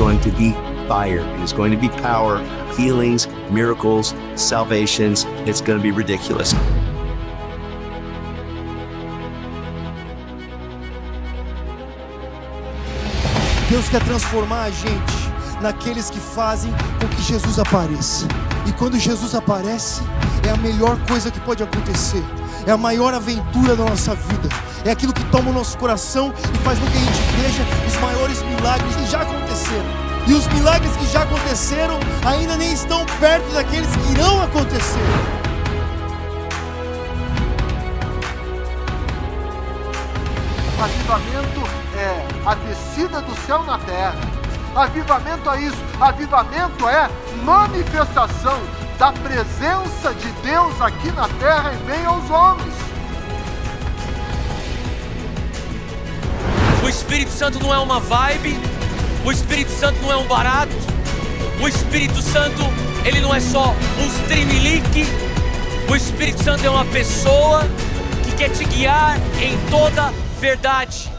going to be fire. It is going to be power, healings, miracles, salvations. It's going to be ridiculous. Deus quer transformar a gente naqueles que fazem com que Jesus apareça. E quando Jesus aparece, é a melhor coisa que pode acontecer. É a maior aventura da nossa vida. É aquilo que toma o nosso coração e faz com que a gente veja os maiores milagres que já aconteceram. E os milagres que já aconteceram ainda nem estão perto daqueles que irão acontecer. Avivamento é a descida do céu na terra. Avivamento é isso. Avivamento é manifestação da presença de Deus aqui na terra em meio aos homens. O Espírito Santo não é uma vibe. O Espírito Santo não é um barato. O Espírito Santo, ele não é só um streamlink. O Espírito Santo é uma pessoa que quer te guiar em toda verdade.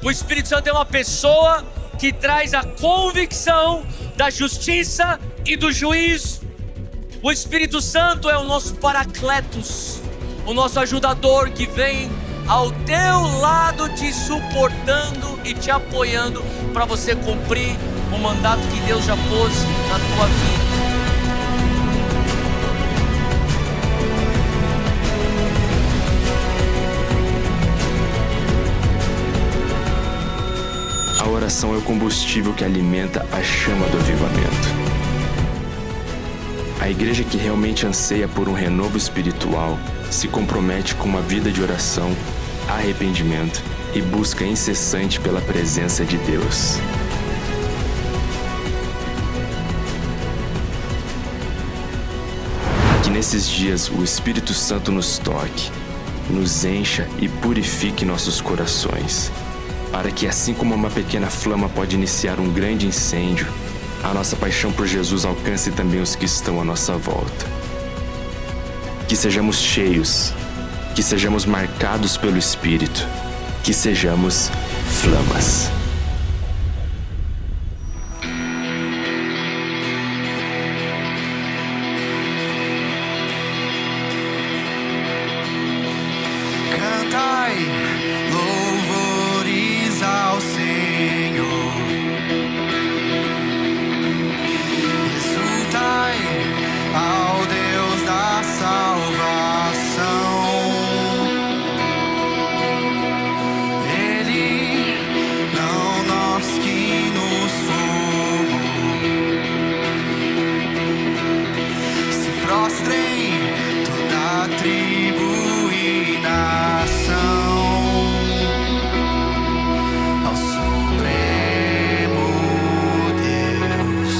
O Espírito Santo é uma pessoa que traz a convicção da justiça e do juízo. O Espírito Santo é o nosso paracletos, o nosso ajudador que vem ao teu lado te suportando e te apoiando para você cumprir o mandato que Deus já pôs na tua vida. A oração é o combustível que alimenta a chama do avivamento. A igreja que realmente anseia por um renovo espiritual se compromete com uma vida de oração, arrependimento e busca incessante pela presença de Deus. Que nesses dias o Espírito Santo nos toque, nos encha e purifique nossos corações, para que assim como uma pequena flama pode iniciar um grande incêndio, a nossa paixão por Jesus alcance também os que estão à nossa volta. Que sejamos cheios, que sejamos marcados pelo Espírito, que sejamos flamas. Cantai louvores ao Senhor, exultai ao Deus da salvação. Ele, não nós que nos fomos, se prostrem toda tribo e nação ao Supremo Deus.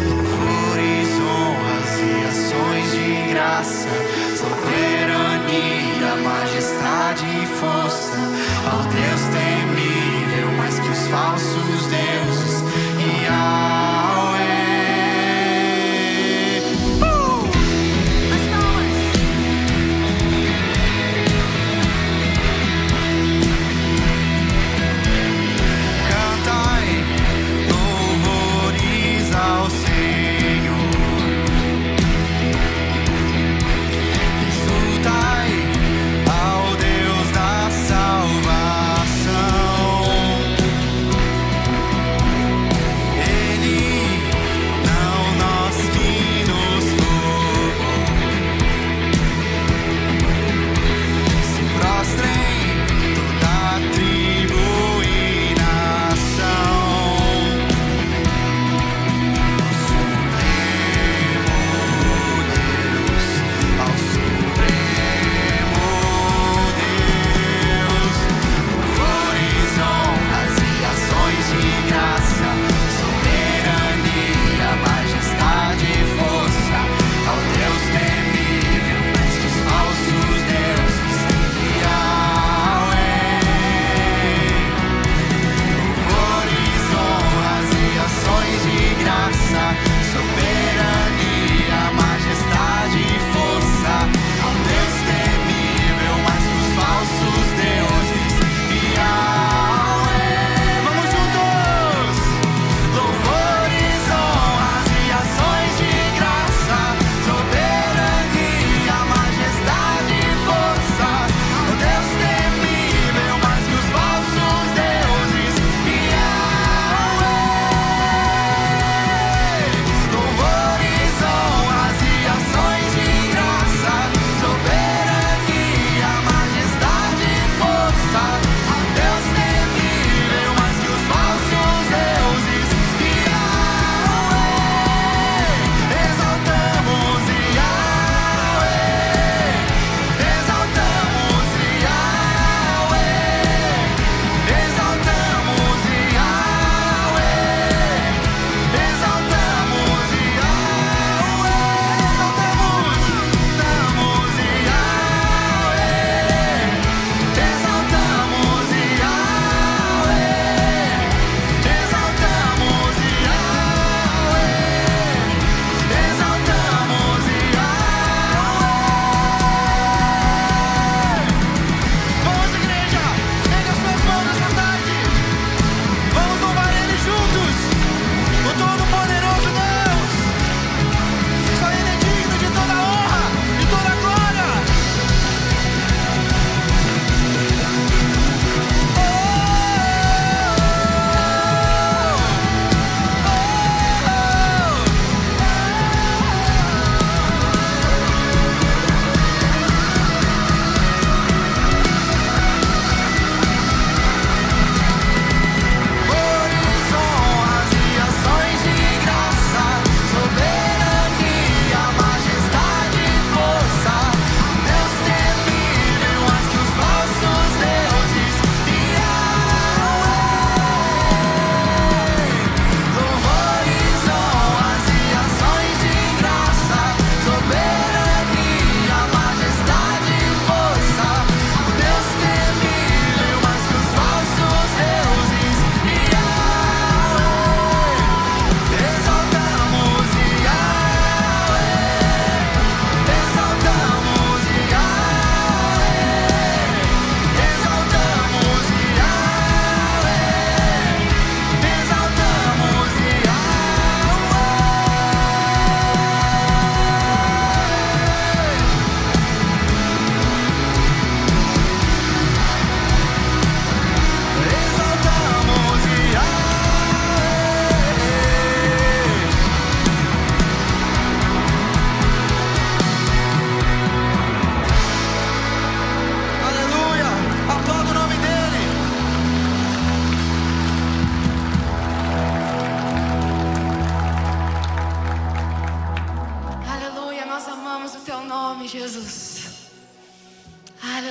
Louvores, honras e ações de graça, soberania, majestade e força ao Deus temível, mais que os falsos deuses, Yahweh. Cantai louvores ao Senhor, exultai ao Deus da salvação. Ele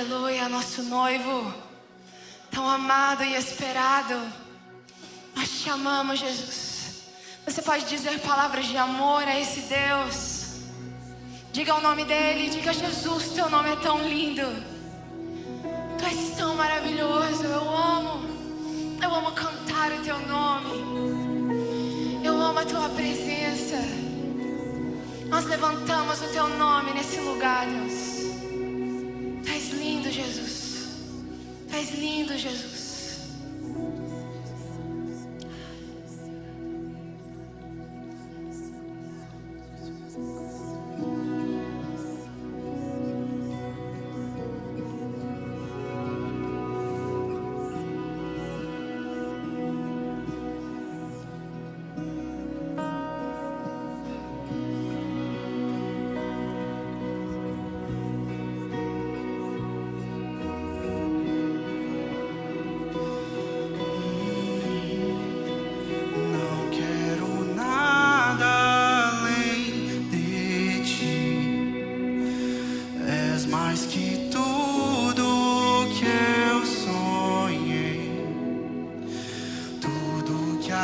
Aleluia, nosso noivo, tão amado e esperado. Nós te amamos, Jesus. Você pode dizer palavras de amor a esse Deus. Diga o nome dele, diga: Jesus, teu nome é tão lindo. Tu és tão maravilhoso, eu amo cantar o teu nome. Eu amo a tua presença. Nós levantamos o teu nome nesse lugar, Deus. Tu és lindo, Jesus. Tu és lindo, Jesus.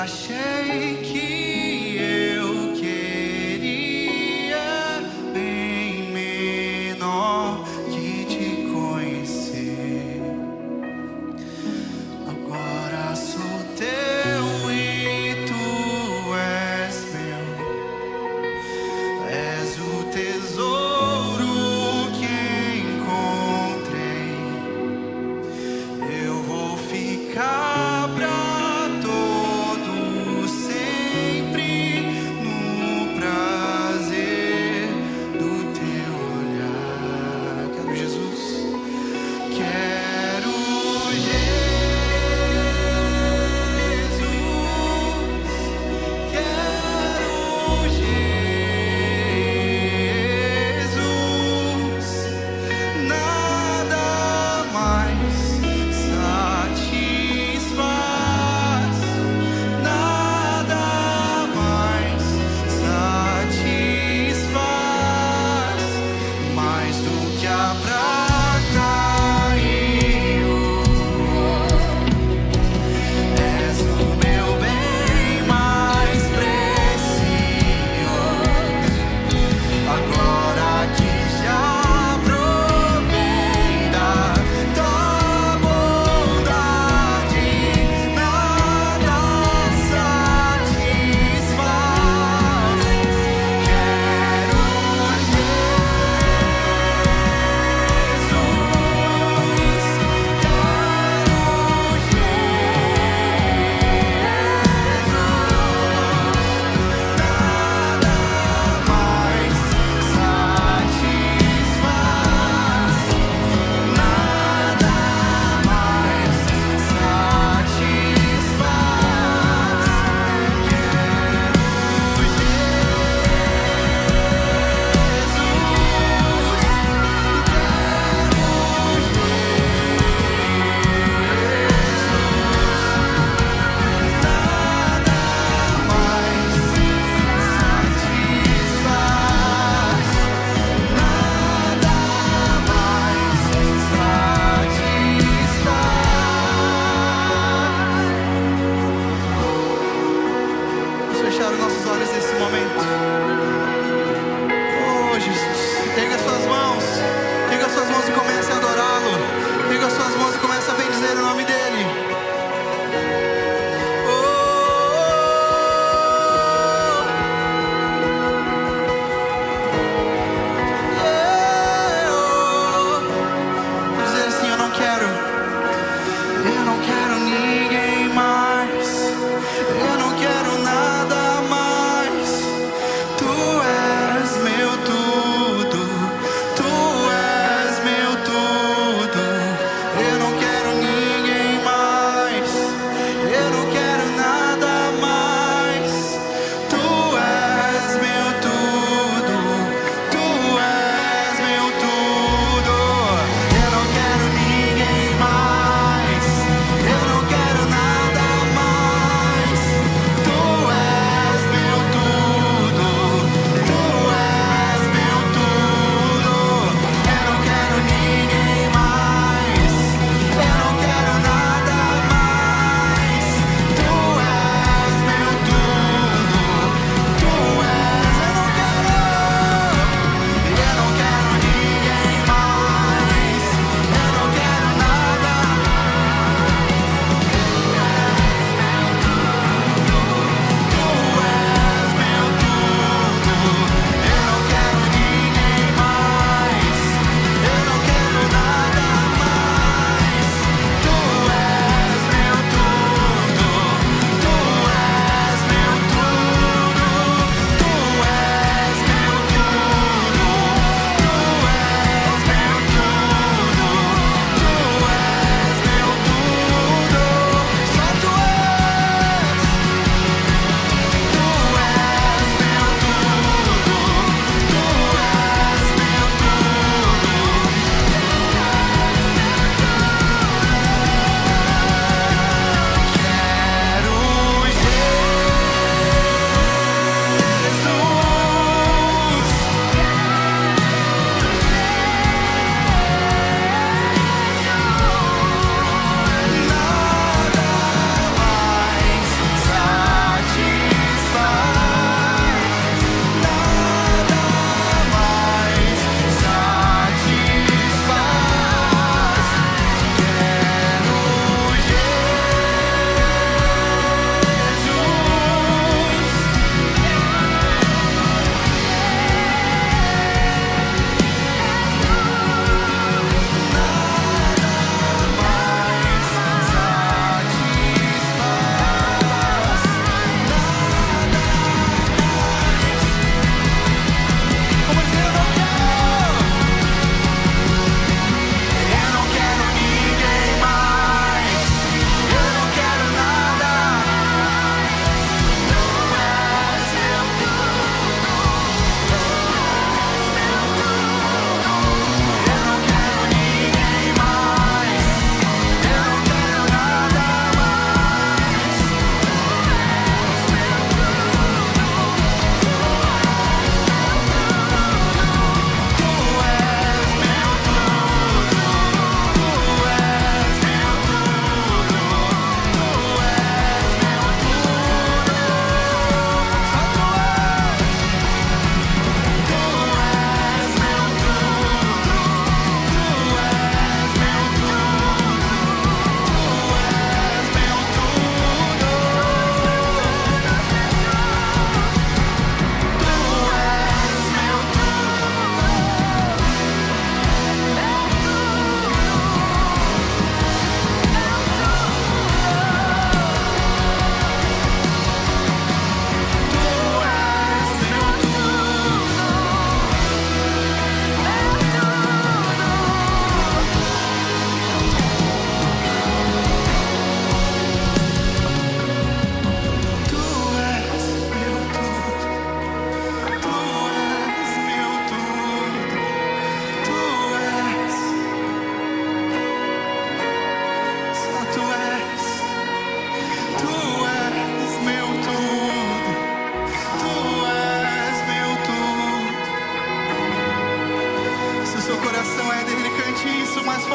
Achei que eu queria bem menor que te conhecer. Agora sou teu e tu és meu. És o tesouro que encontrei. Eu vou ficar pra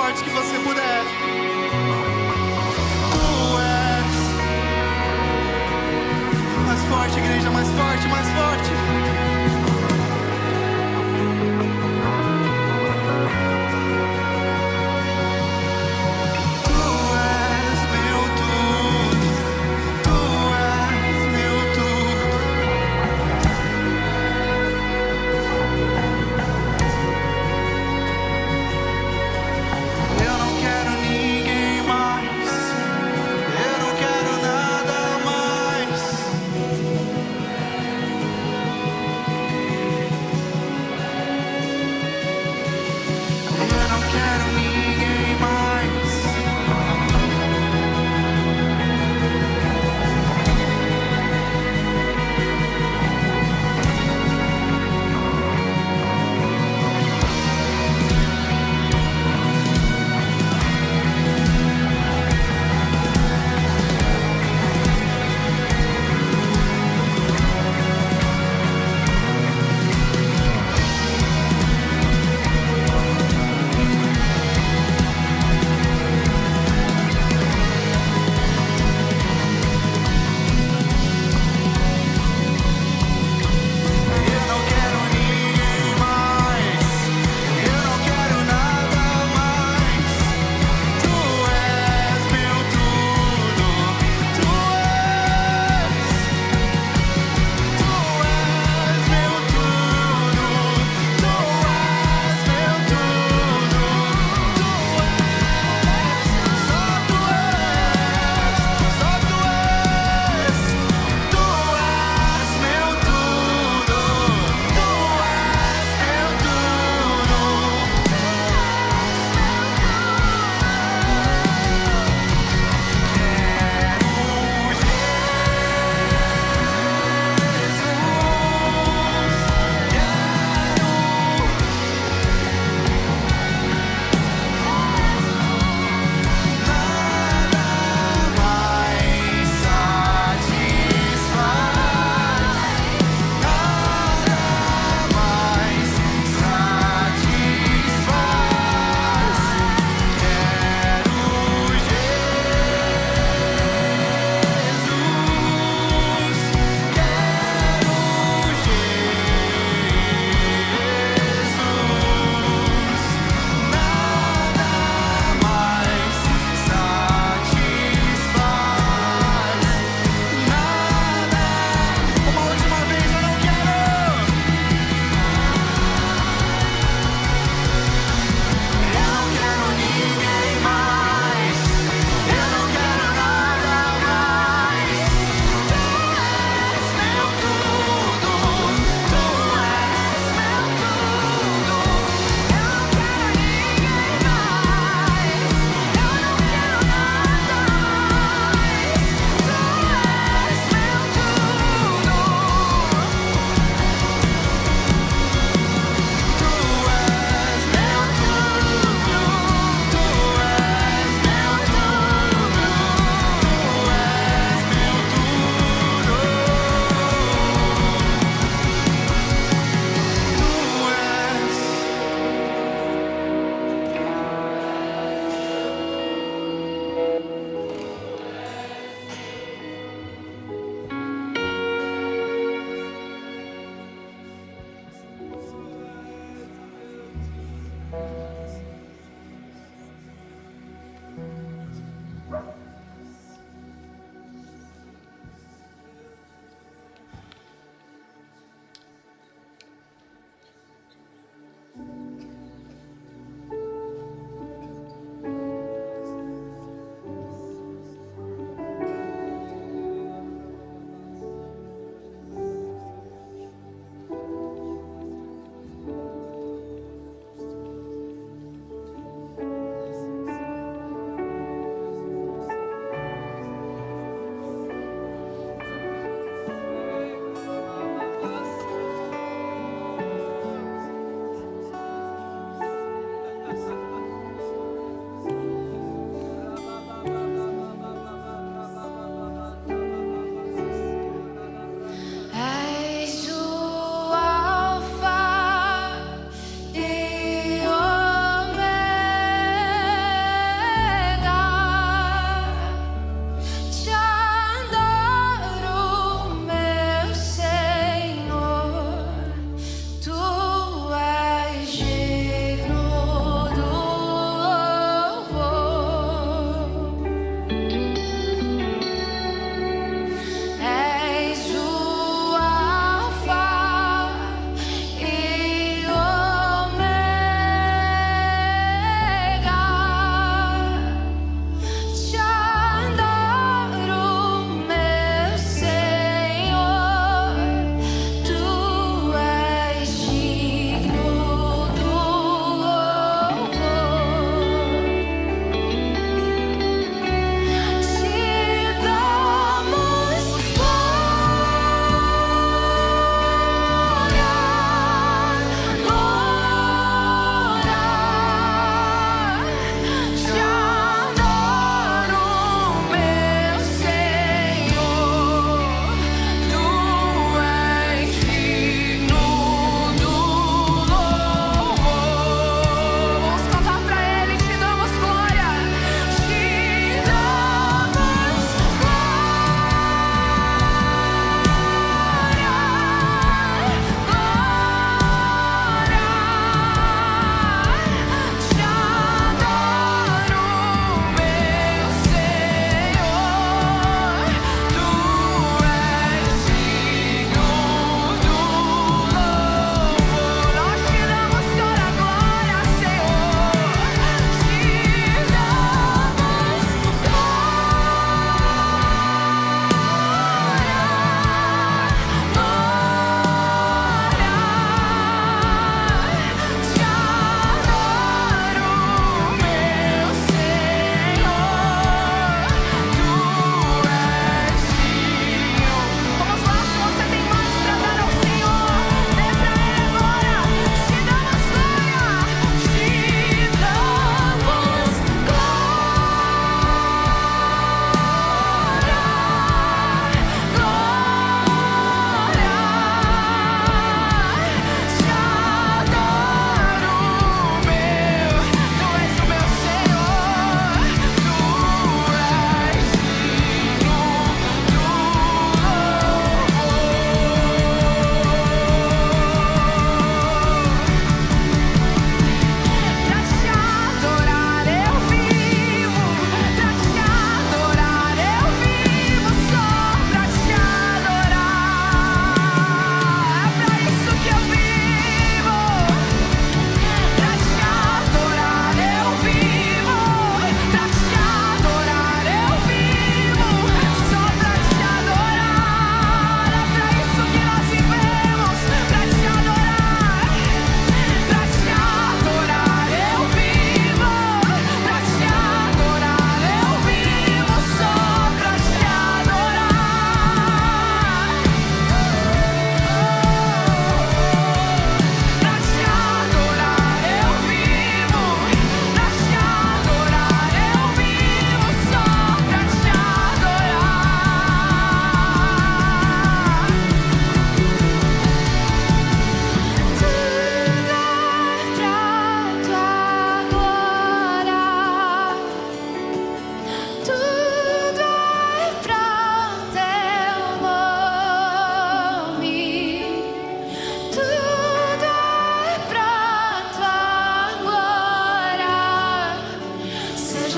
forte que você puder. Tu és mais forte, igreja, mais forte, mais forte.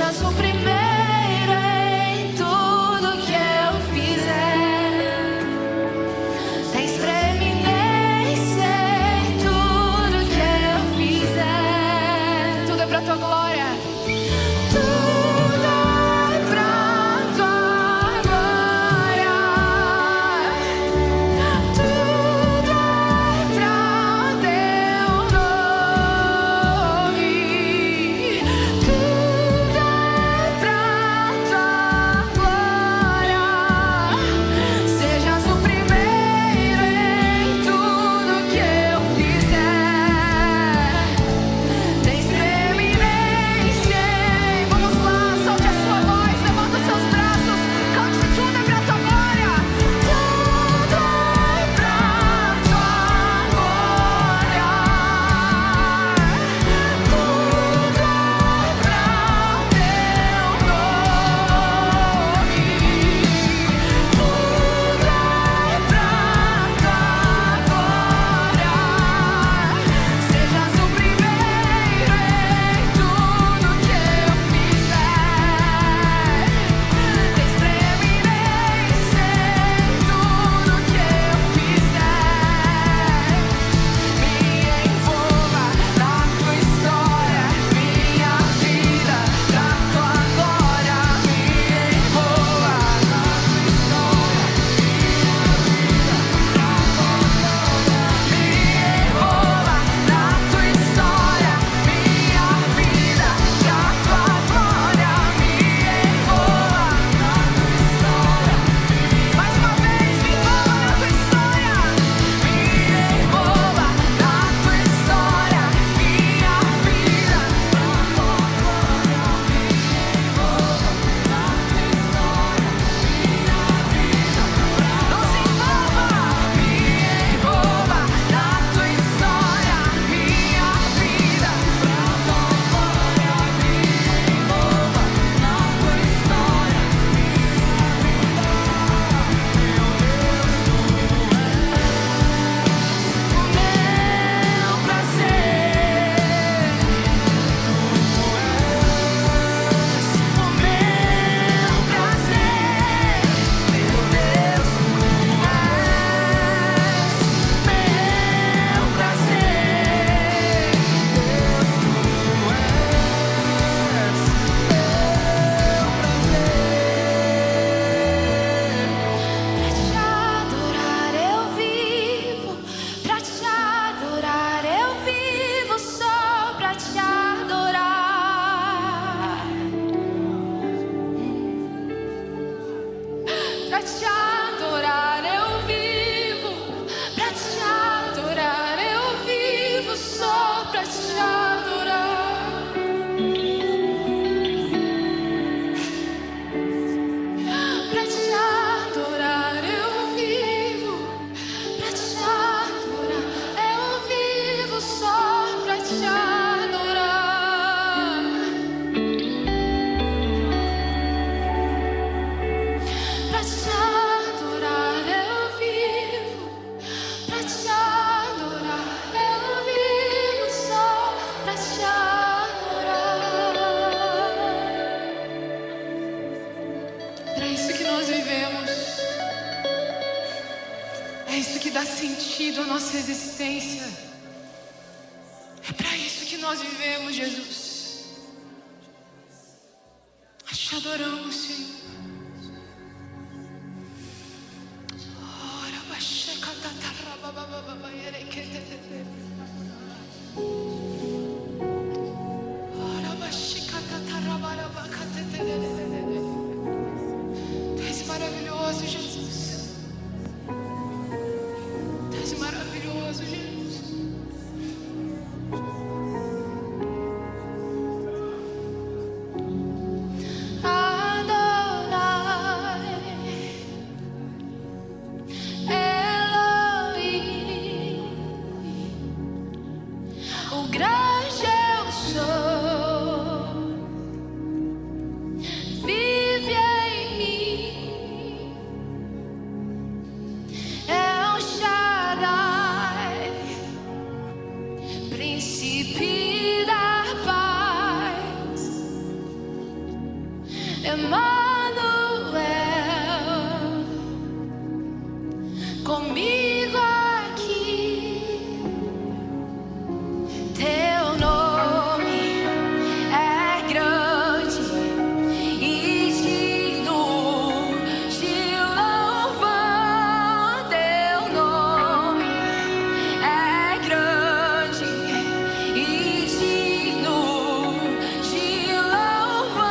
Sejas o primeiro em tudo que eu fizer. Tens preeminência em tudo que eu fizer. Tudo é pra tua glória. Tudo é pra tua glória. Tudo é pra teu nome. Tudo é pra tua glória. Sejas o primeiro em tudo que eu fizer. Tens preeminência. Vamos lá, solte a sua voz, levanta os seus braços, cante, tudo é pra tua glória. Tudo é pra tua glória. Tudo é pra teu nome. Tudo é pra tua glória. Sejas o primeiro em tudo que eu fizer. Tens preeminência em tudo que eu fizer. Me envolva na tua história, minha vida, pra tua glória. Me envolva na tua história, minha vida, pra tua glória. Me envolva na tua história, minha vida, pra tua glória. Me envolva na tua história. Mais uma vez, me envolva na tua história. Me envolva na tua história, minha vida, pra tua glória. Me envolva na tua história, minha vida, nos envolva. Me envolva na tua história, minha vida, pra tua glória. Me envolva na tua história, minha vida. Meu Deus, tu és o meu prazer. Tu és o meu prazer. Meu Deus, tu és meu prazer. Deus, tu és meu prazer. Pra te adorar eu vivo, só pra te adorar. Pra te adorar eu vivo, pra te adorar eu vivo, só pra te adorar. Pra te adorar eu vivo, pra te adorar eu vivo, só pra te adorar. Pra te adorar eu vivo, pra te adorar eu vivo, só pra te adorar. Para isso que nós vivemos, é isso que dá sentido à nossa existência. É para isso que nós vivemos, Jesus. Nós te adoramos, Senhor. Ora, baixeca, tatarabababa, erequetete. Ora, baixeca, tatarababacatete. Tu és maravilhoso, Jesus. Tu és maravilhoso, Jesus. Adorar. Emmanuel, comigo aqui. Teu nome é grande e digno de louvar. Teu nome é grande e digno de louvar.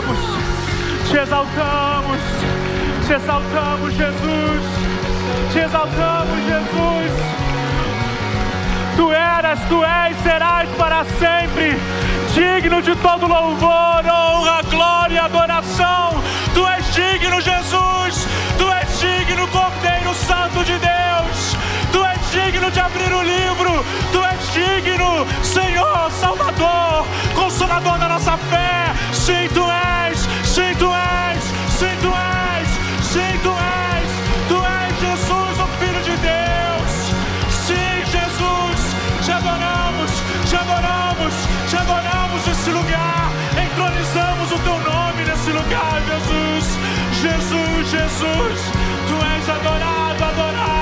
exaltamos, te exaltamos, te exaltamos, Jesus, te exaltamos, Jesus. Tu eras, tu és, serás para sempre, digno de todo louvor, honra, glória e adoração. Tu és digno, Jesus, tu és digno, Cordeiro Santo de Deus. Tu és digno de abrir o livro, tu és digno, Senhor, Salvador, Consolador da nossa fé. Sim, tu és, sim, tu és, sim, tu és, sim, tu és, tu és Jesus, o Filho de Deus. Sim, Jesus, te adoramos, te adoramos, te adoramos nesse lugar, entronizamos o teu nome nesse lugar, Jesus, Jesus, Jesus, tu és adorado, adorado.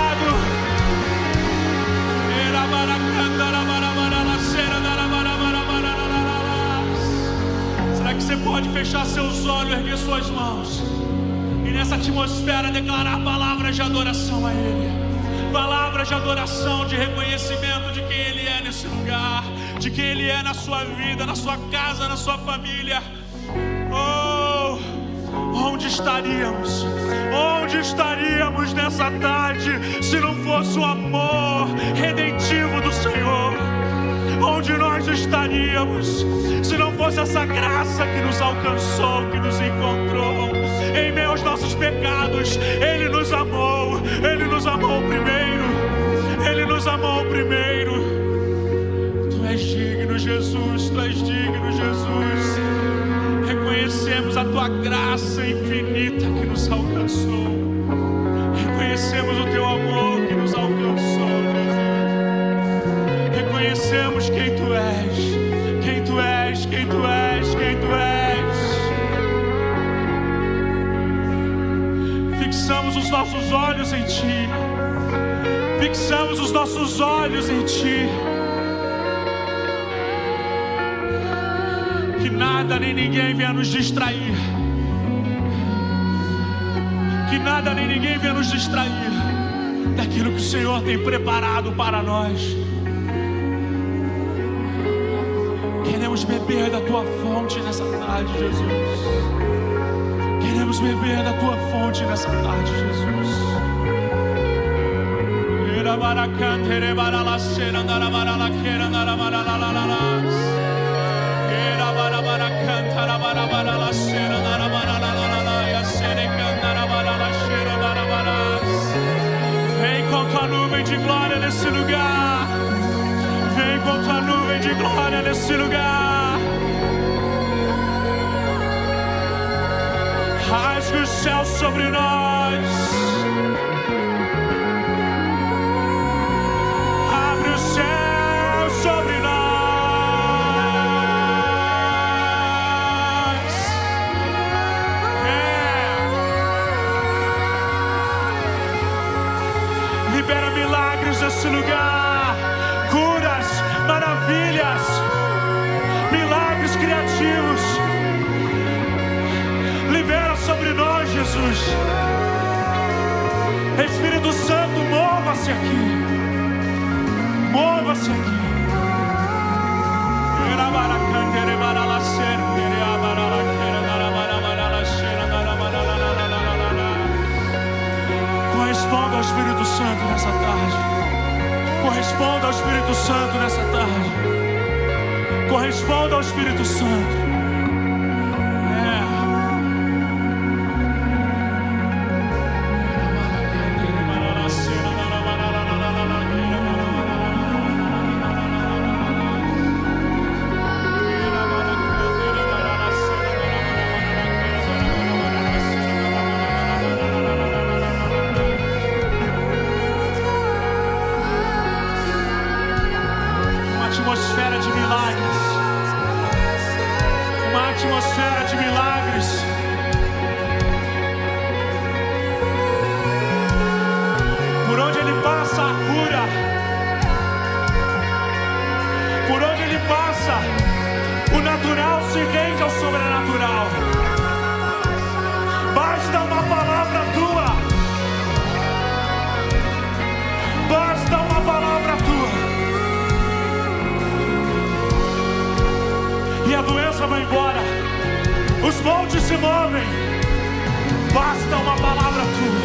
Será que você pode fechar seus olhos, erguer suas mãos e nessa atmosfera declarar palavras de adoração a Ele? Palavras de adoração, de reconhecimento de quem Ele é nesse lugar, de quem Ele é na sua vida, na sua casa, na sua família. Oh, onde estaríamos? Onde estaríamos nessa tarde se não fosse o amor redentivo do Senhor? Onde nós estaríamos se não fosse essa graça que nos alcançou, que nos encontrou? Em meio aos nossos pecados, Ele nos amou. Ele nos amou primeiro. Ele nos amou primeiro. Tu és digno, Jesus. Tu és digno, Jesus. Reconhecemos a Tua graça infinita que nos alcançou. Reconhecemos o Teu amor que nos alcançou, Jesus. Reconhecemos quem Tu és, quem Tu és, quem Tu és, quem Tu és. Fixamos os nossos olhos em Ti. Fixamos os nossos olhos em Ti. Que nada nem ninguém venha nos distrair. Que nada nem ninguém venha nos distrair daquilo que o Senhor tem preparado para nós. Queremos beber da Tua fonte nessa tarde, Jesus. Queremos beber da Tua fonte nessa tarde, Jesus. Vem com Tua nuvem de glória nesse lugar. Vem com Tua nuvem de glória nesse lugar. Rasgue o céu sobre nós. Abre o céu sobre nós. Libera milagres nesse lugar. Curas, maravilhas, milagres criativos. Libera sobre nós, Jesus. Espírito Santo, mova-se aqui. Mova-se aqui. Corresponda ao Espírito Santo nessa tarde. Corresponda ao Espírito Santo nessa tarde. Corresponda ao Espírito Santo. Atmosfera de milagres. montes se movem. Basta uma palavra tua.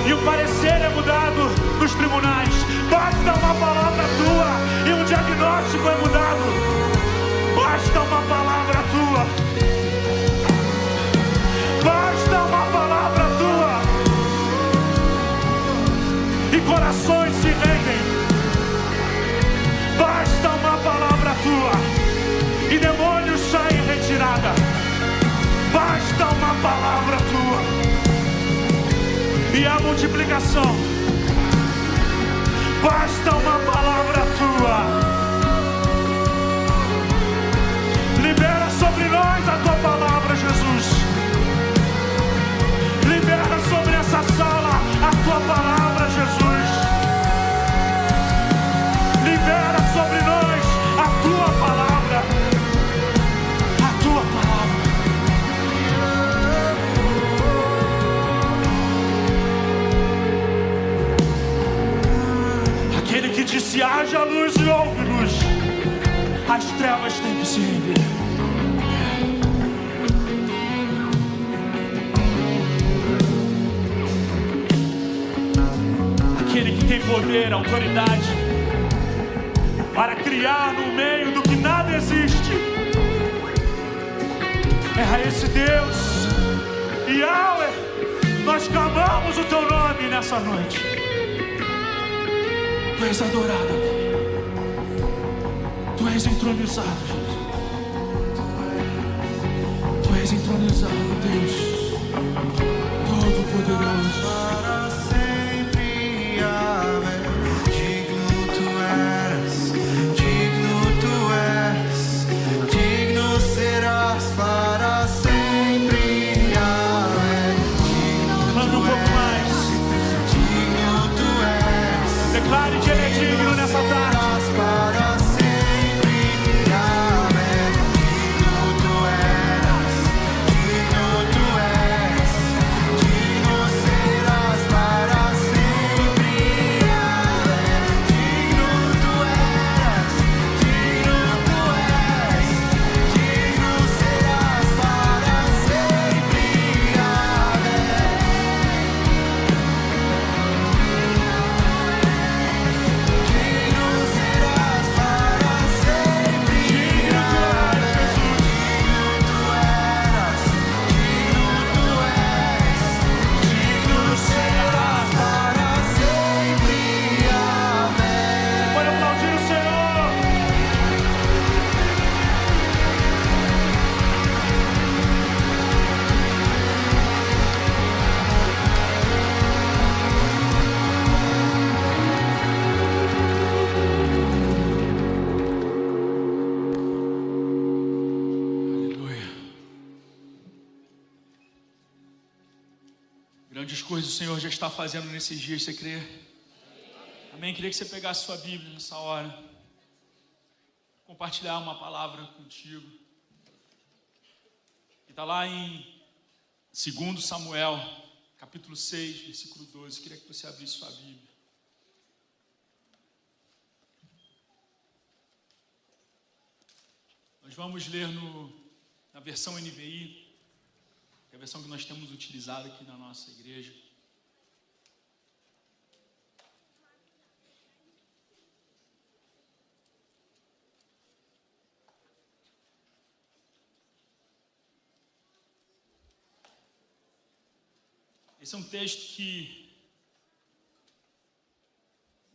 E o parecer é mudado nos tribunais. Basta uma palavra tua. E um diagnóstico é mudado. Basta uma palavra tua. Basta uma palavra tua. E corações se rendem. Basta uma palavra tua. E demônios saem em retirada. Basta uma palavra tua. E a multiplicação. Basta uma palavra tua. Libera sobre nós a tua palavra, Jesus. Libera sobre essa sala a tua palavra, Jesus. Libera sobre nós a tua palavra. A tua palavra. Aquele que disse haja luz e houve luz. As trevas têm que se render. Aquele que tem poder, autoridade para criar no meio do que nada existe. É a esse Deus. Yahweh, nós clamamos o teu nome nessa noite. Tu és adorado. Tu és entronizado, Jesus. Tu és entronizado, Deus Todo-Poderoso. Para sempre, Yahweh, digno tu és, digno serás para sempre, Yahweh, Clame um pouco mais. digno tu és. Declare que Ele é digno nessa tarde. Para sempre, Yahweh, digno tu eras, digno tu és, digno serás para sempre, Yahweh, digno tu eras, digno tu és, digno serás para sempre, Yahweh. Digno serás para sempre, Yahweh. Digno tu eras, digno tu és, digno serás para sempre, Yahweh. Pode aplaudir o Senhor. Aleluia. Grandes coisas o Senhor já está fazendo nesses dias, você crê? Amém? Queria que você pegasse sua Bíblia nessa hora. Compartilhar uma palavra contigo. E está lá em 2 Samuel, capítulo 6, versículo 12. Queria que você abrisse sua Bíblia. Nós vamos ler na versão NVI, que é a versão que nós temos utilizado aqui na nossa igreja. Esse é um texto que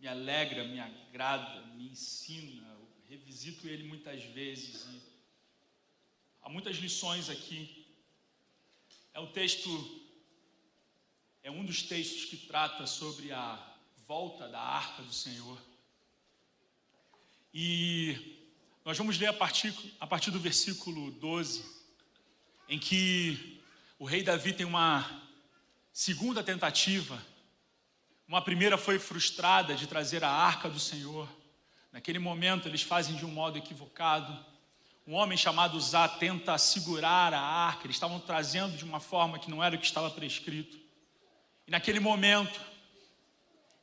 me alegra, me agrada, me ensina. Eu revisito ele muitas vezes e há muitas lições aqui. É um dos textos que trata sobre a volta da Arca do Senhor. E nós vamos ler a partir do versículo 12, em que o rei Davi tem uma segunda tentativa. Uma primeira foi frustrada de trazer a Arca do Senhor. Naquele momento eles fazem de um modo equivocado. Um homem chamado Uzá tenta segurar a arca. Eles estavam trazendo de uma forma que não era o que estava prescrito. E naquele momento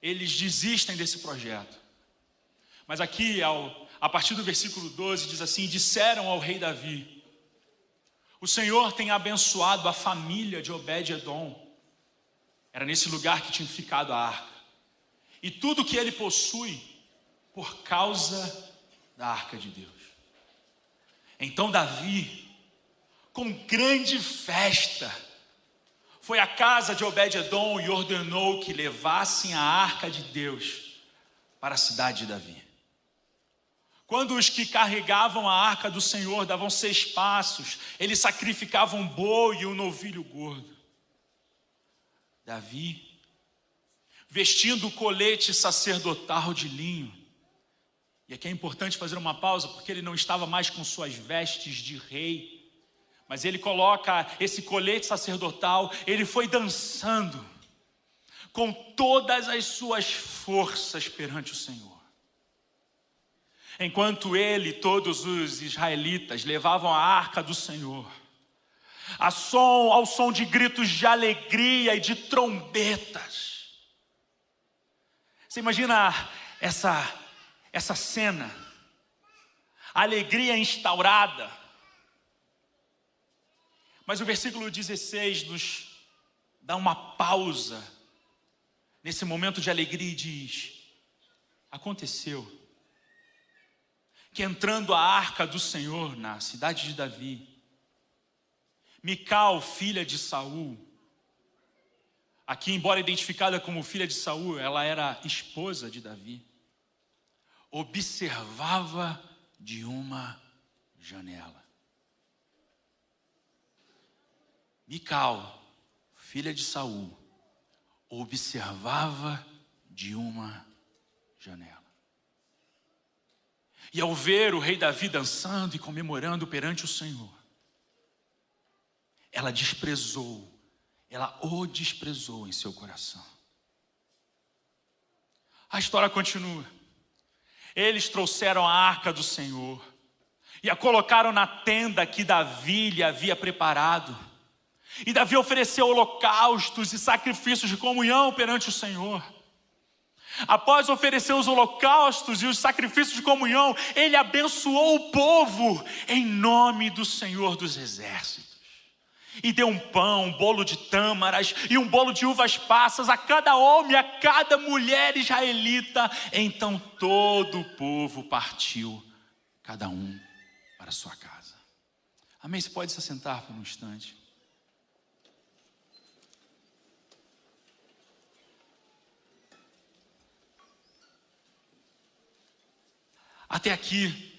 eles desistem desse projeto. Mas aqui, ao a partir do versículo 12, diz assim: disseram ao rei Davi: o Senhor tem abençoado a família de Obed-edom. Era nesse lugar que tinha ficado a arca. E tudo que ele possui por causa da arca de Deus. Então Davi, com grande festa, foi à casa de Obed-edom e ordenou que levassem a arca de Deus para a cidade de Davi. Quando os que carregavam a arca do Senhor davam 6 passos, eles sacrificavam um boi e um novilho gordo. Davi, vestindo o colete sacerdotal de linho, e aqui é importante fazer uma pausa, porque ele não estava mais com suas vestes de rei, mas ele coloca esse colete sacerdotal, ele foi dançando com todas as suas forças perante o Senhor. Enquanto ele e todos os israelitas levavam a arca do Senhor, ao som de gritos de alegria e de trombetas. Você imagina essa cena, a alegria instaurada. Mas o versículo 16 nos dá uma pausa nesse momento de alegria e diz: aconteceu que, entrando a arca do Senhor na cidade de Davi, Mical, filha de Saul, aqui embora identificada como filha de Saul, ela era esposa de Davi, observava de uma janela. Mical, filha de Saul, observava de uma janela. E ao ver o rei Davi dançando e comemorando perante o Senhor, ela o desprezou em seu coração. A história continua. Eles trouxeram a arca do Senhor e a colocaram na tenda que Davi lhe havia preparado. E Davi ofereceu holocaustos e sacrifícios de comunhão perante o Senhor. Após oferecer os holocaustos e os sacrifícios de comunhão, ele abençoou o povo em nome do Senhor dos Exércitos. E deu um pão, um bolo de tâmaras e um bolo de uvas passas a cada homem, a cada mulher israelita. Então todo o povo partiu, cada um para a sua casa. Amém? Você pode se assentar por um instante. Até aqui,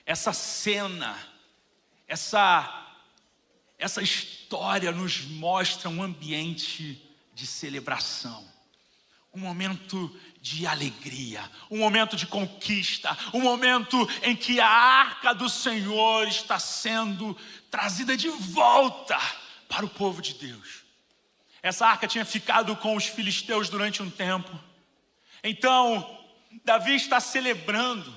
essa cena, essa história nos mostra um ambiente de celebração, um momento de alegria, um momento de conquista, um momento em que a arca do Senhor está sendo trazida de volta para o povo de Deus. Essa arca tinha ficado com os filisteus durante um tempo. Então Davi está celebrando,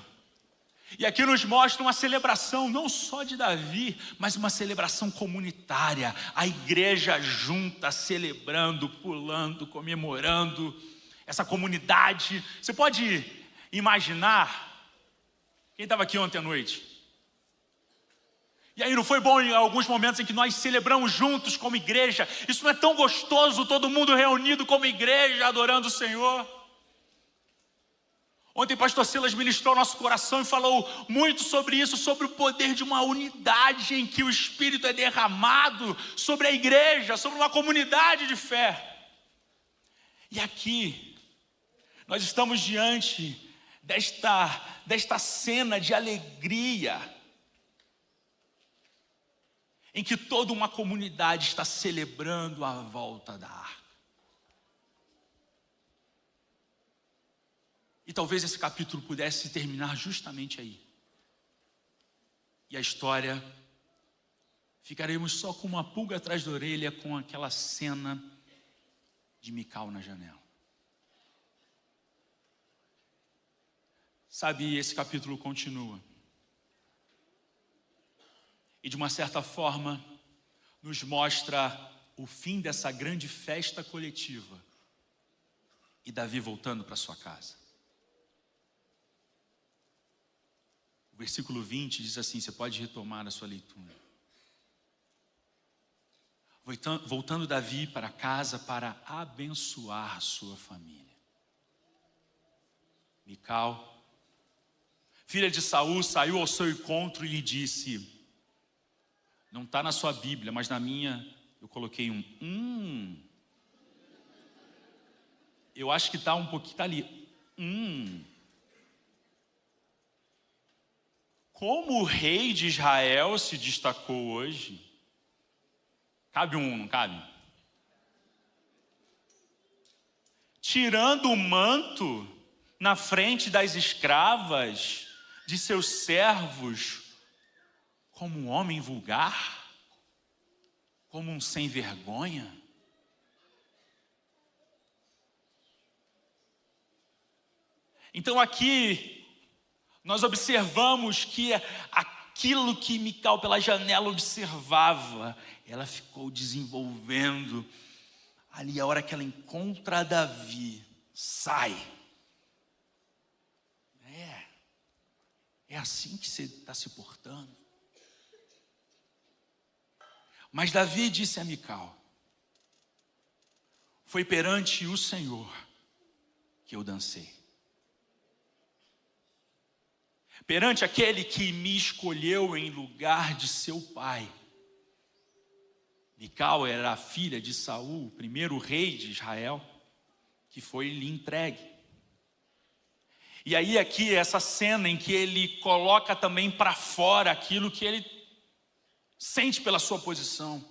e aqui nos mostra uma celebração não só de Davi, mas uma celebração comunitária, a igreja junta, celebrando, pulando, comemorando, essa comunidade. Você pode imaginar, quem estava aqui ontem à noite? E aí não foi bom em alguns momentos em que nós celebramos juntos como igreja? Isso não é tão gostoso, todo mundo reunido como igreja, adorando o Senhor? Ontem pastor Silas ministrou nosso coração e falou muito sobre isso, sobre o poder de uma unidade em que o Espírito é derramado sobre a igreja, sobre uma comunidade de fé. E aqui, nós estamos diante desta cena de alegria, em que toda uma comunidade está celebrando a volta da arca. E talvez esse capítulo pudesse terminar justamente aí. E a história, ficaremos só com uma pulga atrás da orelha com aquela cena de Mical na janela. Sabe, esse capítulo continua. E de uma certa forma, nos mostra o fim dessa grande festa coletiva. E Davi voltando para sua casa. versículo 20 diz assim, você pode retomar a sua leitura. Voltando Davi para casa para abençoar sua família. Mical, filha de Saul, saiu ao seu encontro e lhe disse, não está na sua Bíblia, mas na minha eu coloquei eu acho que está um pouquinho, está ali. Como o rei de Israel se destacou hoje? Cabe não cabe? Tirando o manto na frente das escravas, de seus servos, como um homem vulgar? Como um sem vergonha? Então aqui, nós observamos que aquilo que Mical pela janela observava, ela ficou desenvolvendo. Ali a hora que ela encontra Davi, sai. É assim que você está se portando. Mas Davi disse a Mical, foi perante o Senhor que eu dancei. Perante aquele que me escolheu em lugar de seu pai. Mical era a filha de Saul, o primeiro rei de Israel, que foi lhe entregue. E aí aqui essa cena em que ele coloca também para fora aquilo que ele sente pela sua posição.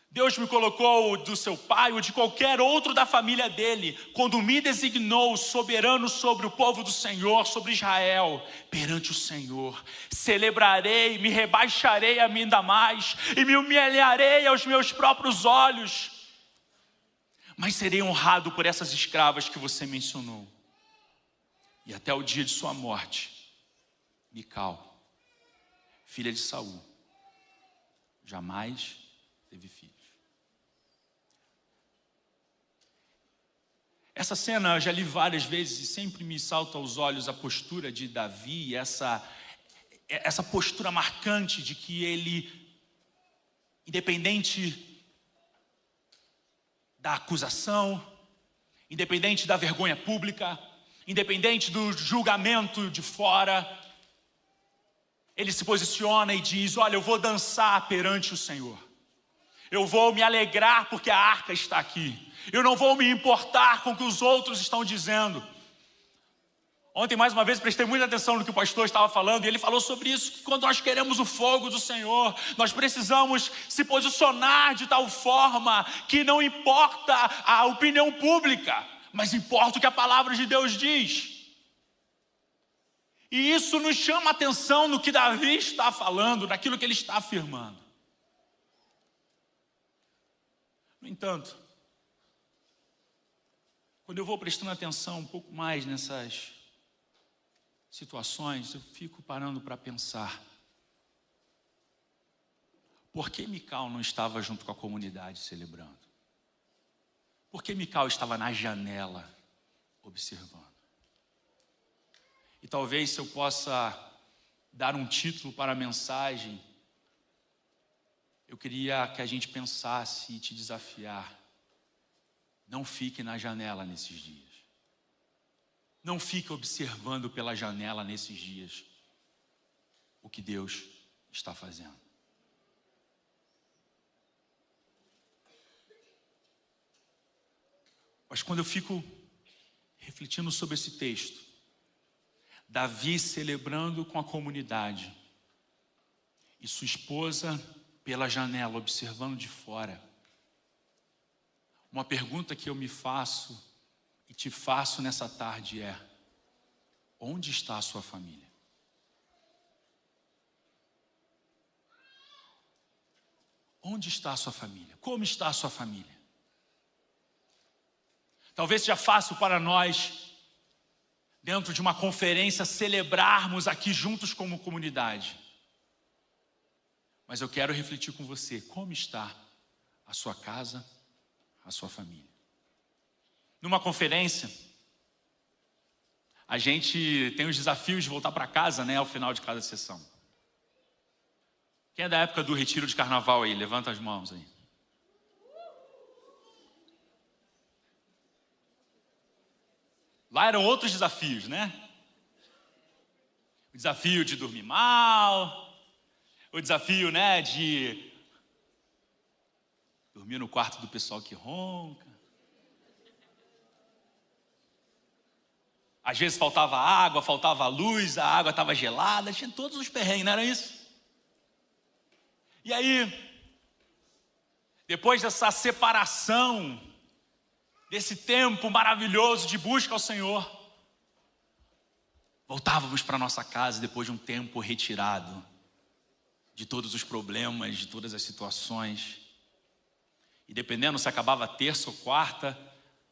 Deus me colocou do seu pai ou de qualquer outro da família dele, quando me designou soberano sobre o povo do Senhor, sobre Israel, perante o Senhor, celebrarei, me rebaixarei ainda mais, e me humilharei aos meus próprios olhos, mas serei honrado por essas escravas que você mencionou, e até o dia de sua morte, Mical, filha de Saul, jamais teve filhos. Essa cena eu já li várias vezes e sempre me salta aos olhos a postura de Davi, essa postura marcante de que ele, independente da acusação, independente da vergonha pública, independente do julgamento de fora, ele se posiciona e diz, olha, eu vou dançar perante o Senhor. Eu vou me alegrar porque a arca está aqui. Eu não vou me importar com o que os outros estão dizendo. Ontem, mais uma vez, prestei muita atenção no que o pastor estava falando, e ele falou sobre isso, que quando nós queremos o fogo do Senhor, nós precisamos se posicionar de tal forma que não importa a opinião pública, mas importa o que a palavra de Deus diz. E isso nos chama a atenção no que Davi está falando, naquilo que ele está afirmando. No entanto, quando eu vou prestando atenção um pouco mais nessas situações, eu fico parando para pensar. Por que Mical não estava junto com a comunidade celebrando? Por que Mical estava na janela observando? E talvez se eu possa dar um título para a mensagem, eu queria que a gente pensasse e te desafiar. Não fique na janela nesses dias. Não fique observando pela janela nesses dias o que Deus está fazendo. Mas quando eu fico refletindo sobre esse texto, Davi celebrando com a comunidade e sua esposa pela janela observando de fora, uma pergunta que eu me faço e te faço nessa tarde é: onde está a sua família? Onde está a sua família? Como está a sua família? Talvez seja fácil para nós, dentro de uma conferência, celebrarmos aqui juntos como comunidade. Mas eu quero refletir com você, como está a sua casa, a sua família? Numa conferência, A gente tem os desafios de voltar para casa, né, ao final de cada sessão. Quem é da época do retiro de carnaval aí? Levanta as mãos aí. Lá eram outros desafios, né? O desafio de dormir mal, o desafio, né, de dormir no quarto do pessoal que ronca. Às vezes faltava água, faltava luz, a água estava gelada, tinha todos os perrengues, não era isso? E aí, depois dessa separação, desse tempo maravilhoso de busca ao Senhor, voltávamos para nossa casa depois de um tempo retirado de todos os problemas, de todas as situações. E dependendo se acabava terça ou quarta,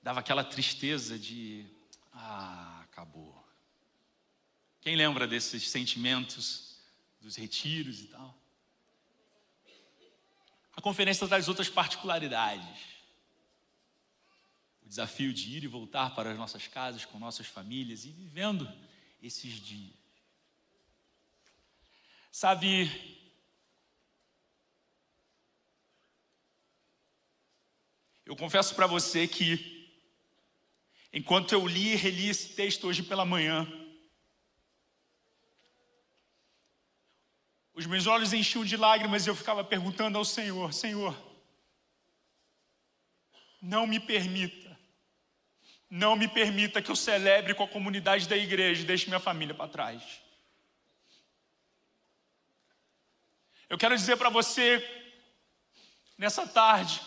dava aquela tristeza de, acabou. Quem lembra desses sentimentos dos retiros e tal? A conferência traz outras particularidades. O desafio de ir e voltar para as nossas casas com nossas famílias e vivendo esses dias. Sabe, eu confesso para você que, enquanto eu li e reli esse texto hoje pela manhã, os meus olhos enchiam de lágrimas e eu ficava perguntando ao Senhor: Senhor, não me permita que eu celebre com a comunidade da igreja e deixe minha família para trás. Eu quero dizer para você, nessa tarde,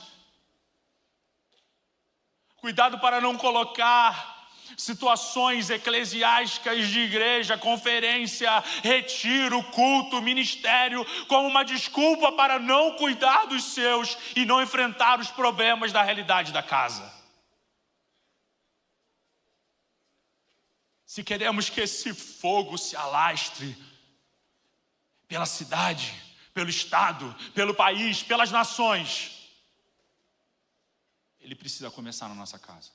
cuidado para não colocar situações eclesiásticas de igreja, conferência, retiro, culto, ministério, como uma desculpa para não cuidar dos seus e não enfrentar os problemas da realidade da casa. Se queremos que esse fogo se alastre pela cidade, pelo estado, pelo país, pelas nações, ele precisa começar na nossa casa.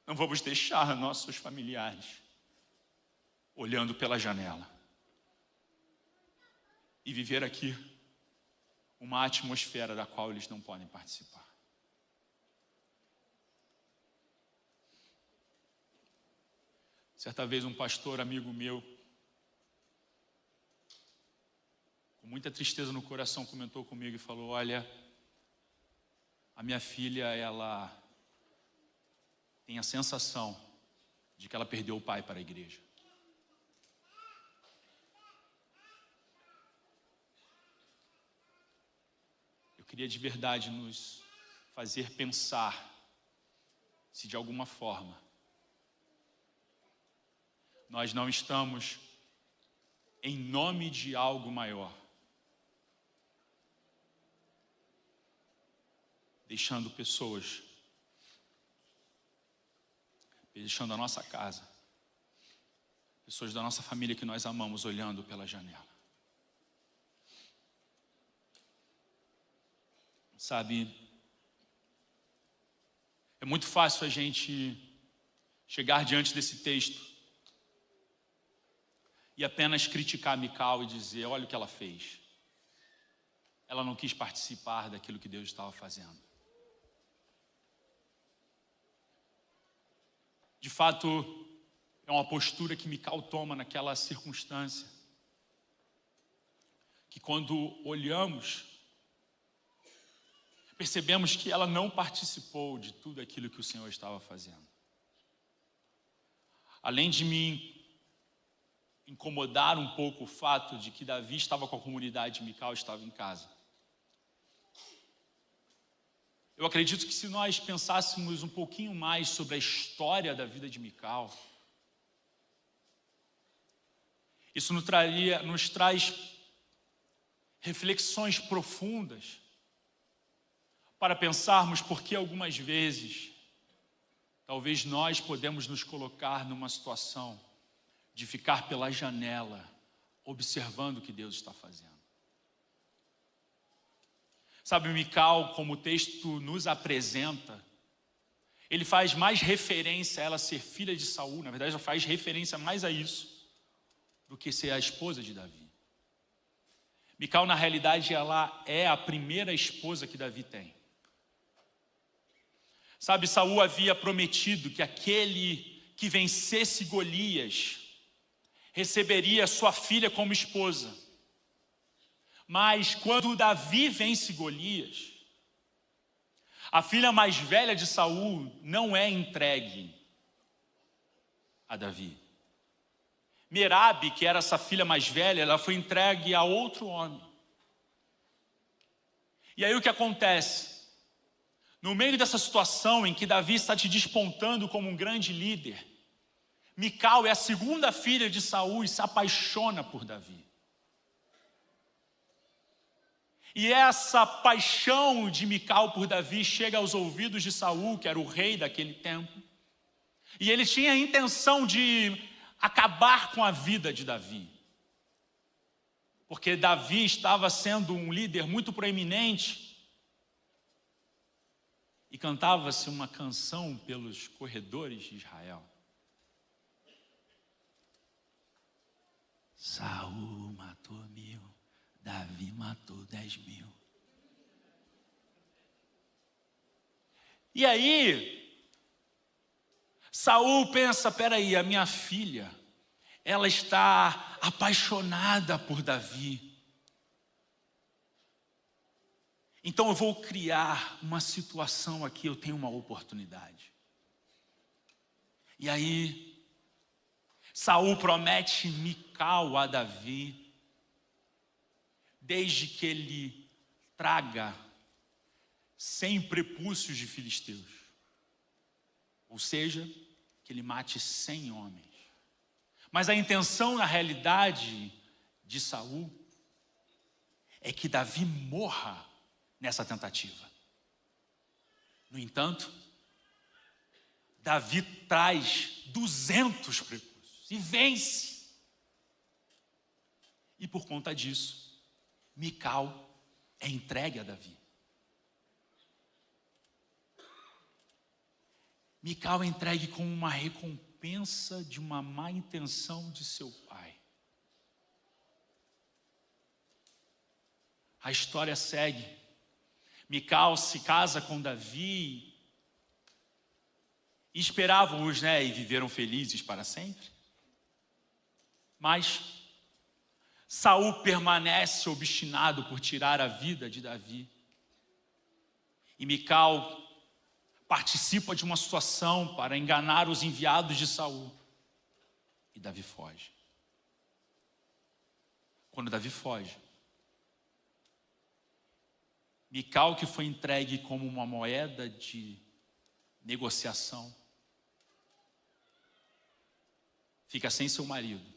Não vamos deixar nossos familiares olhando pela janela e viver aqui uma atmosfera da qual eles não podem participar. Certa vez um pastor amigo meu, com muita tristeza no coração, comentou comigo e falou: olha, a minha filha, ela tem a sensação de que ela perdeu o pai para a igreja. Eu queria de verdade nos fazer pensar se de alguma forma nós não estamos, em nome de algo maior, deixando pessoas, deixando a nossa casa, pessoas da nossa família que nós amamos olhando pela janela. Sabe, é muito fácil a gente chegar diante desse texto e apenas criticar Mical e dizer: olha o que ela fez. Ela não quis participar daquilo que Deus estava fazendo. De fato, é uma postura que Mical toma naquela circunstância, que quando olhamos, percebemos que ela não participou de tudo aquilo que o Senhor estava fazendo. Além de me incomodar um pouco o fato de que Davi estava com a comunidade e Mical estava em casa, eu acredito que se nós pensássemos um pouquinho mais sobre a história da vida de Mical, isso nos traz reflexões profundas para pensarmos por que algumas vezes talvez nós podemos nos colocar numa situação de ficar pela janela observando o que Deus está fazendo. Sabe, Mical, como o texto nos apresenta, ele faz mais referência a ela ser filha de Saul, na verdade ela faz referência mais a isso do que ser a esposa de Davi. Mical, na realidade, ela é a primeira esposa que Davi tem. Sabe, Saul havia prometido que aquele que vencesse Golias receberia sua filha como esposa. Mas quando Davi vence Golias, a filha mais velha de Saul não é entregue a Davi. Merabe, que era essa filha mais velha, ela foi entregue a outro homem. E aí o que acontece? No meio dessa situação em que Davi está te despontando como um grande líder, Mical é a segunda filha de Saul e se apaixona por Davi. E essa paixão de Mical por Davi chega aos ouvidos de Saul, que era o rei daquele tempo. E ele tinha a intenção de acabar com a vida de Davi. Porque Davi estava sendo um líder muito proeminente. E cantava-se uma canção pelos corredores de Israel. Saul matou 1000, Davi matou 10.000. E aí, Saul pensa, peraí, a minha filha, ela está apaixonada por Davi. Então eu vou criar uma situação aqui, eu tenho uma oportunidade. E aí, Saul promete Mical a Davi, desde que ele traga 100 prepúcios de filisteus. Ou seja, que ele mate 100 homens. Mas a intenção, na realidade, de Saul é que Davi morra nessa tentativa. No entanto, Davi traz 200 prepúcios e vence. E por conta disso, Mical é entregue a Davi. Mical é entregue como uma recompensa de uma má intenção de seu pai. A história segue. Mical se casa com Davi e esperavam-os, e viveram felizes para sempre. Mas Saul permanece obstinado por tirar a vida de Davi. E Mical participa de uma situação para enganar os enviados de Saul. E Davi foge. Quando Davi foge, Mical, que foi entregue como uma moeda de negociação, fica sem seu marido.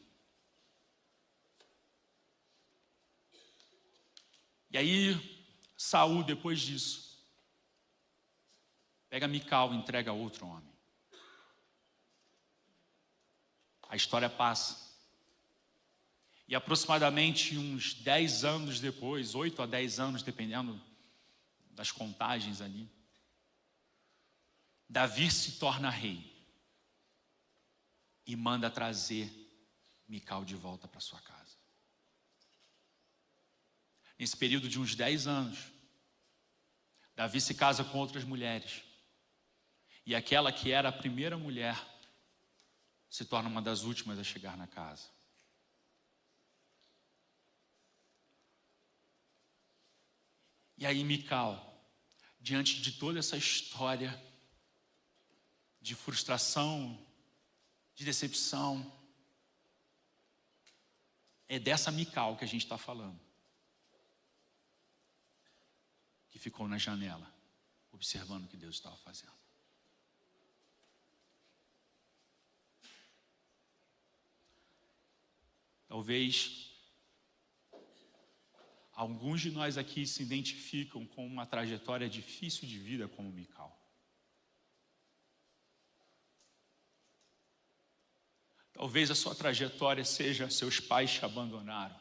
E aí, Saul, depois disso, pega Mical e entrega a outro homem. A história passa. E aproximadamente uns 10 anos depois, 8 a 10 anos, dependendo das contagens ali, Davi se torna rei e manda trazer Mical de volta para sua casa. Nesse período de uns 10 anos, Davi se casa com outras mulheres. E aquela que era a primeira mulher se torna uma das últimas a chegar na casa. E aí Mical, diante de toda essa história de frustração, de decepção, é dessa Mical que a gente está falando. Que ficou na janela, observando o que Deus estava fazendo. Talvez alguns de nós aqui se identificam com uma trajetória difícil de vida como Mical. Talvez a sua trajetória seja: seus pais te abandonaram.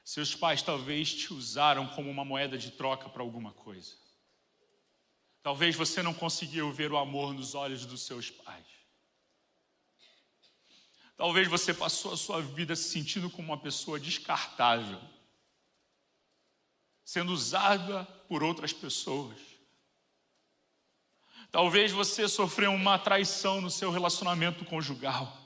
Seus pais talvez te usaram como uma moeda de troca para alguma coisa. Talvez você não conseguiu ver o amor nos olhos dos seus pais. Talvez você passou a sua vida se sentindo como uma pessoa descartável, sendo usada por outras pessoas. Talvez você sofreu uma traição no seu relacionamento conjugal.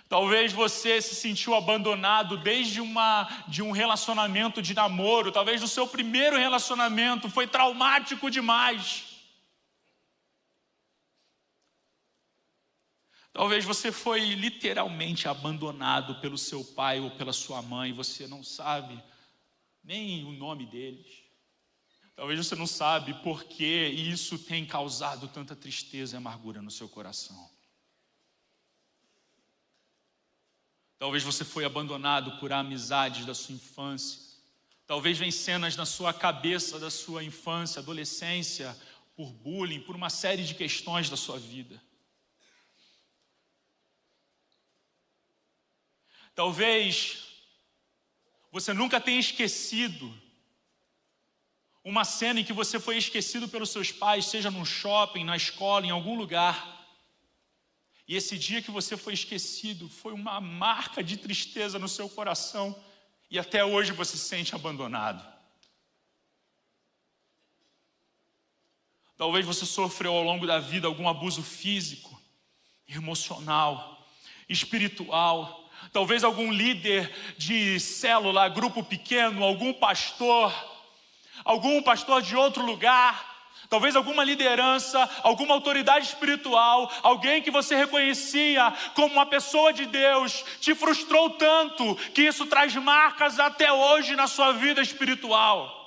Talvez você se sentiu abandonado desde um relacionamento de namoro. Talvez o seu primeiro relacionamento foi traumático demais. Talvez você foi literalmente abandonado pelo seu pai ou pela sua mãe. Você não sabe nem o nome deles. Talvez você não sabe por que isso tem causado tanta tristeza e amargura no seu coração. Talvez você foi abandonado por amizades da sua infância. Talvez vem cenas na sua cabeça da sua infância, adolescência, por bullying, por uma série de questões da sua vida. Talvez você nunca tenha esquecido uma cena em que você foi esquecido pelos seus pais, seja num shopping, na escola, em algum lugar. E esse dia que você foi esquecido foi uma marca de tristeza no seu coração e até hoje você se sente abandonado. Talvez você sofreu ao longo da vida algum abuso físico, emocional, espiritual. Talvez algum líder de célula, grupo pequeno, algum pastor de outro lugar. Talvez alguma liderança, alguma autoridade espiritual, alguém que você reconhecia como uma pessoa de Deus, te frustrou tanto que isso traz marcas até hoje na sua vida espiritual.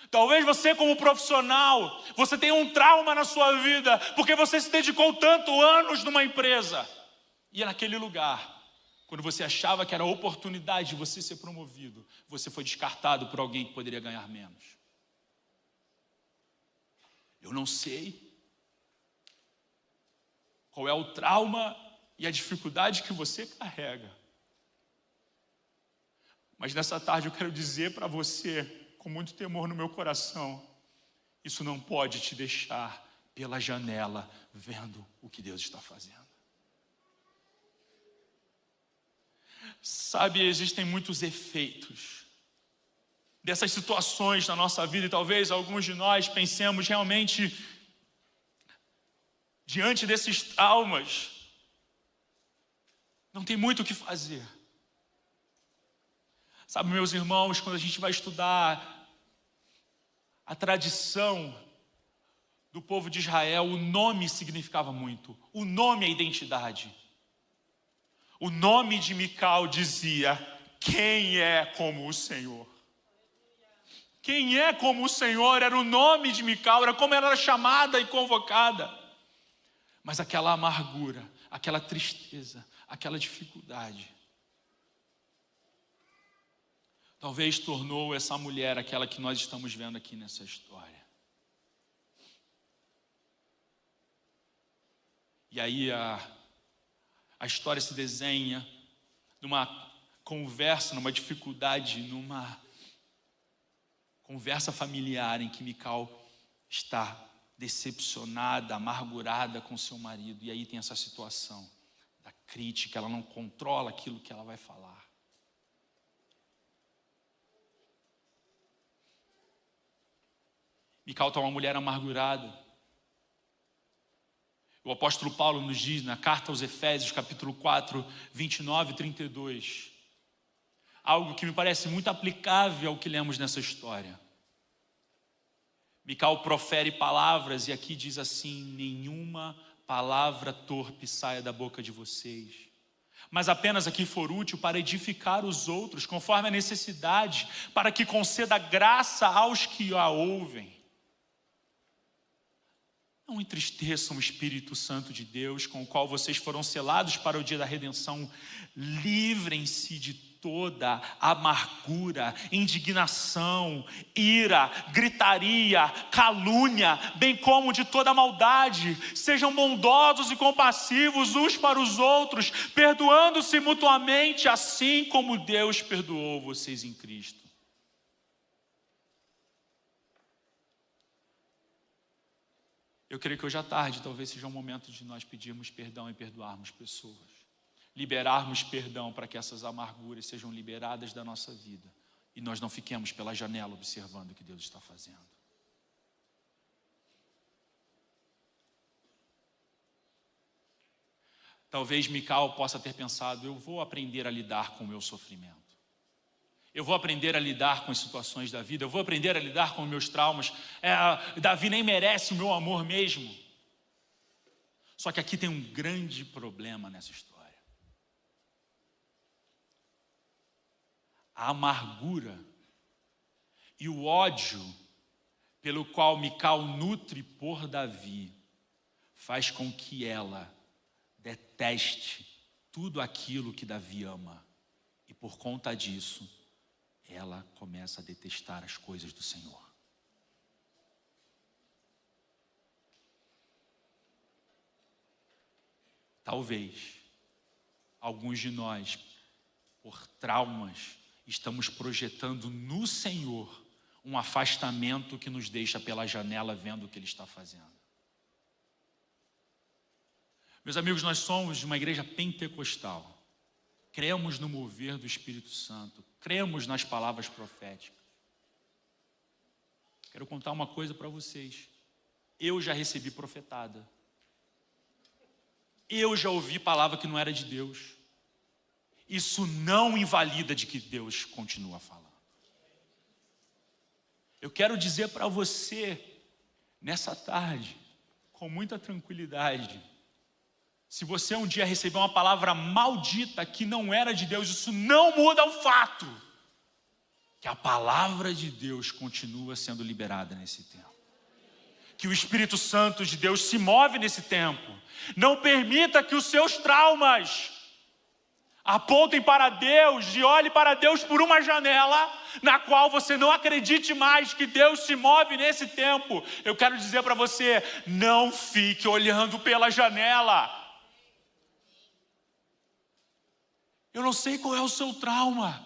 Talvez você como profissional, você tenha um trauma na sua vida, porque você se dedicou tanto anos numa empresa. E naquele lugar, quando você achava que era a oportunidade de você ser promovido, você foi descartado por alguém que poderia ganhar menos. Eu não sei qual é o trauma e a dificuldade que você carrega. Mas nessa tarde eu quero dizer para você, com muito temor no meu coração, isso não pode te deixar pela janela vendo o que Deus está fazendo. Sabe, existem muitos efeitos dessas situações na nossa vida e talvez alguns de nós pensemos realmente, diante desses traumas, não tem muito o que fazer. Sabe, meus irmãos, quando a gente vai estudar a tradição do povo de Israel, o nome significava muito. O nome é identidade. O nome de Mical dizia: quem é como o Senhor? Quem é como o Senhor era o nome de Mical, era como ela era chamada e convocada. Mas aquela amargura, aquela tristeza, aquela dificuldade, talvez tornou essa mulher aquela que nós estamos vendo aqui nessa história. E aí a história se desenha numa conversa, numa dificuldade, numa conversa familiar em que Mical está decepcionada, amargurada com seu marido. E aí tem essa situação da crítica, ela não controla aquilo que ela vai falar. Mical está uma mulher amargurada. O apóstolo Paulo nos diz na carta aos Efésios, capítulo 4, 29 e 32, algo que me parece muito aplicável ao que lemos nessa história. Mical profere palavras e aqui diz assim: nenhuma palavra torpe saia da boca de vocês, mas apenas a que for útil para edificar os outros, conforme a necessidade, para que conceda graça aos que a ouvem. Não entristeçam o Espírito Santo de Deus, com o qual vocês foram selados para o dia da redenção. Livrem-se de toda amargura, indignação, ira, gritaria, calúnia, bem como de toda maldade. Sejam bondosos e compassivos uns para os outros, perdoando-se mutuamente, assim como Deus perdoou vocês em Cristo. Eu creio que hoje à tarde talvez seja um momento de nós pedirmos perdão e perdoarmos pessoas. Liberarmos perdão para que essas amarguras sejam liberadas da nossa vida. E nós não fiquemos pela janela observando o que Deus está fazendo. Talvez Mical possa ter pensado: eu vou aprender a lidar com o meu sofrimento. Eu vou aprender a lidar com as situações da vida. Eu vou aprender a lidar com os meus traumas. Davi nem merece o meu amor mesmo. Só que aqui tem um grande problema nessa história. A amargura e o ódio pelo qual Mical nutre por Davi faz com que ela deteste tudo aquilo que Davi ama. E por conta disso, ela começa a detestar as coisas do Senhor. Talvez alguns de nós, por traumas, estamos projetando no Senhor um afastamento que nos deixa pela janela vendo o que Ele está fazendo. Meus amigos, nós somos de uma igreja pentecostal. Cremos no mover do Espírito Santo. Cremos nas palavras proféticas. Quero contar uma coisa para vocês. Eu já recebi profetada. Eu já ouvi palavra que não era de Deus. Isso não invalida de que Deus continua falando. Eu quero dizer para você, nessa tarde, com muita tranquilidade, se você um dia receber uma palavra maldita que não era de Deus, isso não muda o fato que a palavra de Deus continua sendo liberada nesse tempo. Que o Espírito Santo de Deus se move nesse tempo. Não permita que os seus traumas apontem para Deus e olhe para Deus por uma janela na qual você não acredite mais que Deus se move nesse tempo. Eu quero dizer para você, não fique olhando pela janela. Eu não sei qual é o seu trauma.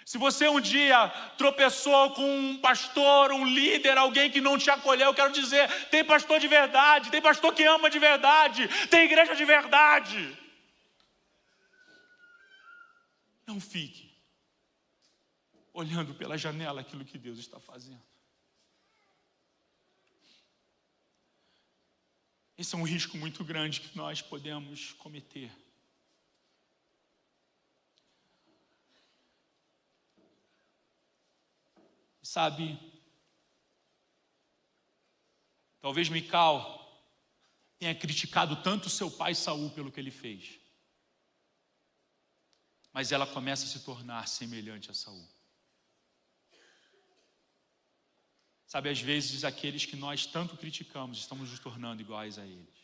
Se você um dia tropeçou com um pastor, um líder, alguém que não te acolheu, eu quero dizer, tem pastor de verdade, tem pastor que ama de verdade, tem igreja de verdade. Não fique olhando pela janela aquilo que Deus está fazendo. Esse é um risco muito grande que nós podemos cometer. Sabe, talvez Mical tenha criticado tanto seu pai Saul pelo que ele fez. Mas ela começa a se tornar semelhante a Saul. Sabe, às vezes aqueles que nós tanto criticamos, estamos nos tornando iguais a eles.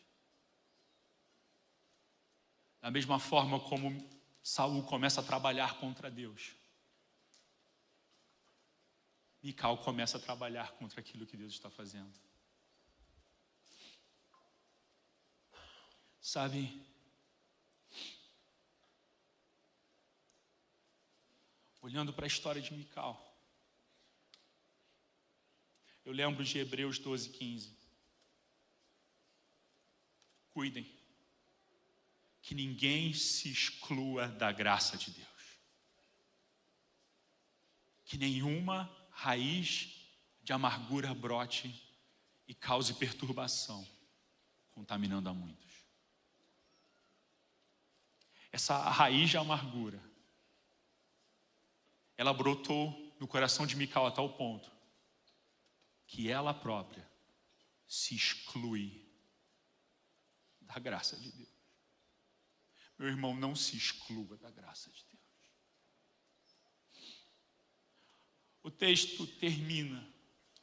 Da mesma forma como Saul começa a trabalhar contra Deus, Mical começa a trabalhar contra aquilo que Deus está fazendo. Sabe, olhando para a história de Mical, eu lembro de Hebreus 12:15. Cuidem, que ninguém se exclua da graça de Deus. Que nenhuma raiz de amargura brote e cause perturbação, contaminando a muitos. Essa raiz de amargura, ela brotou no coração de Mical a tal ponto que ela própria se exclui da graça de Deus. Meu irmão, não se exclua da graça de Deus. O texto termina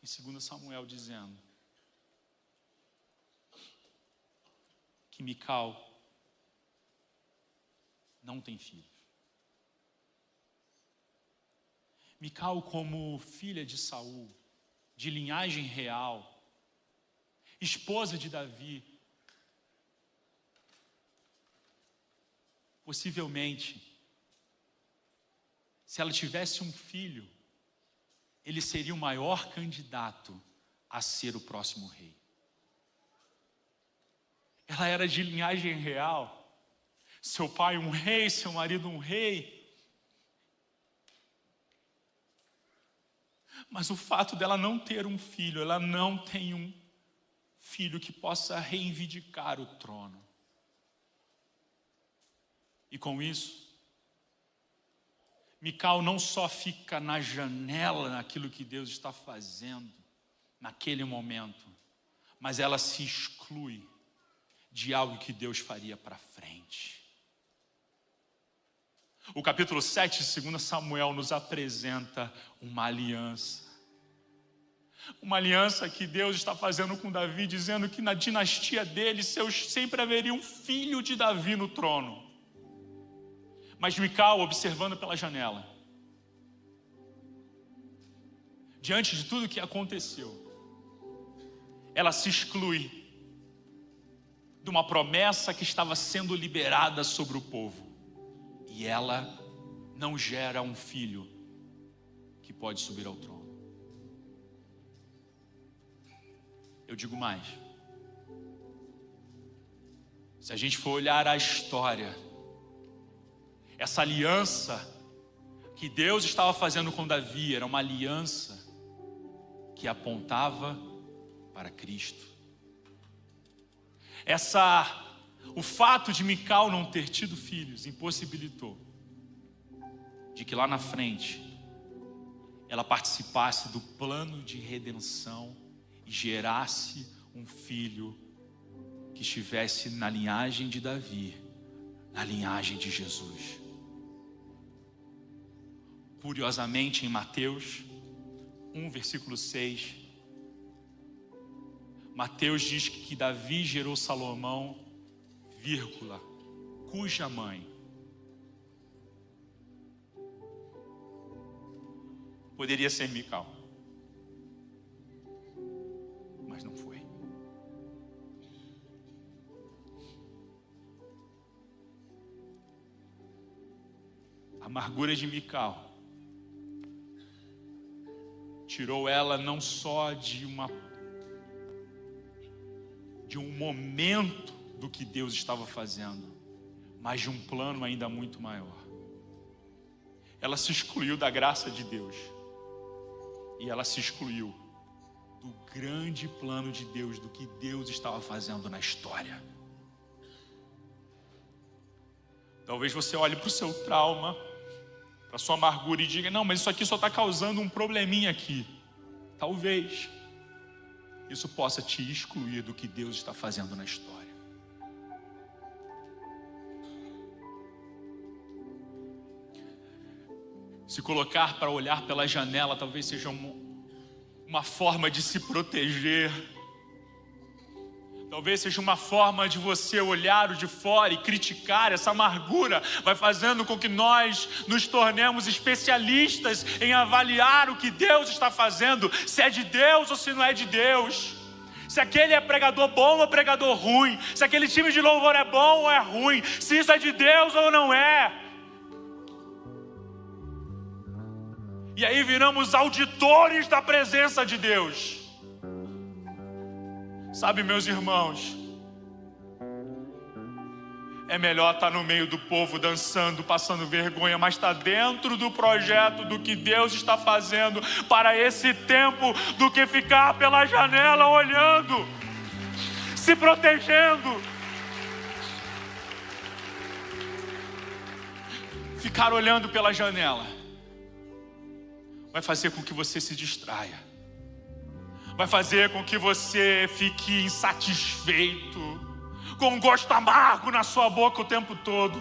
em 2 Samuel dizendo que Mical não tem filhos. Mical, como filha de Saul, de linhagem real, esposa de Davi, possivelmente, se ela tivesse um filho, ele seria o maior candidato a ser o próximo rei. Ela era de linhagem real, seu pai um rei, seu marido um rei. Mas o fato dela não ter um filho, ela não tem um filho que possa reivindicar o trono. E com isso, Mical não só fica na janela naquilo que Deus está fazendo naquele momento, mas ela se exclui de algo que Deus faria para frente. O capítulo 7 de 2 Samuel nos apresenta uma aliança. Uma aliança que Deus está fazendo com Davi, dizendo que na dinastia dele sempre haveria um filho de Davi no trono. Mas Mical, observando pela janela, diante de tudo que aconteceu, ela se exclui de uma promessa que estava sendo liberada sobre o povo. E ela não gera um filho que pode subir ao trono. Eu digo mais. Se a gente for olhar a história, essa aliança que Deus estava fazendo com Davi era uma aliança que apontava para Cristo. O fato de Mical não ter tido filhos impossibilitou de que lá na frente ela participasse do plano de redenção e gerasse um filho que estivesse na linhagem de Davi, na linhagem de Jesus. Curiosamente, em Mateus 1, versículo 6, Mateus diz que Davi gerou Salomão, vírgula, cuja mãe poderia ser Mical, mas não foi. A amargura de Mical tirou ela não só de um momento do que Deus estava fazendo, mas de um plano ainda muito maior. Ela se excluiu da graça de Deus e ela se excluiu do grande plano de Deus, do que Deus estava fazendo na história. Talvez você olhe para o seu trauma, para a sua amargura e diga: não, mas isso aqui só está causando um probleminha aqui. Talvez isso possa te excluir do que Deus está fazendo na história. Se colocar para olhar pela janela talvez seja uma forma de se proteger. Talvez seja uma forma de você olhar o de fora e criticar. Essa amargura vai fazendo com que nós nos tornemos especialistas em avaliar o que Deus está fazendo, se é de Deus ou se não é de Deus, se aquele é pregador bom ou pregador ruim, se aquele time de louvor é bom ou é ruim, se isso é de Deus ou não é. E aí viramos auditores da presença de Deus. Sabe, meus irmãos, é melhor estar no meio do povo dançando, passando vergonha, mas estar dentro do projeto do que Deus está fazendo para esse tempo, do que ficar pela janela olhando, se protegendo. Ficar olhando pela janela vai fazer com que você se distraia. Vai fazer com que você fique insatisfeito, com um gosto amargo na sua boca o tempo todo.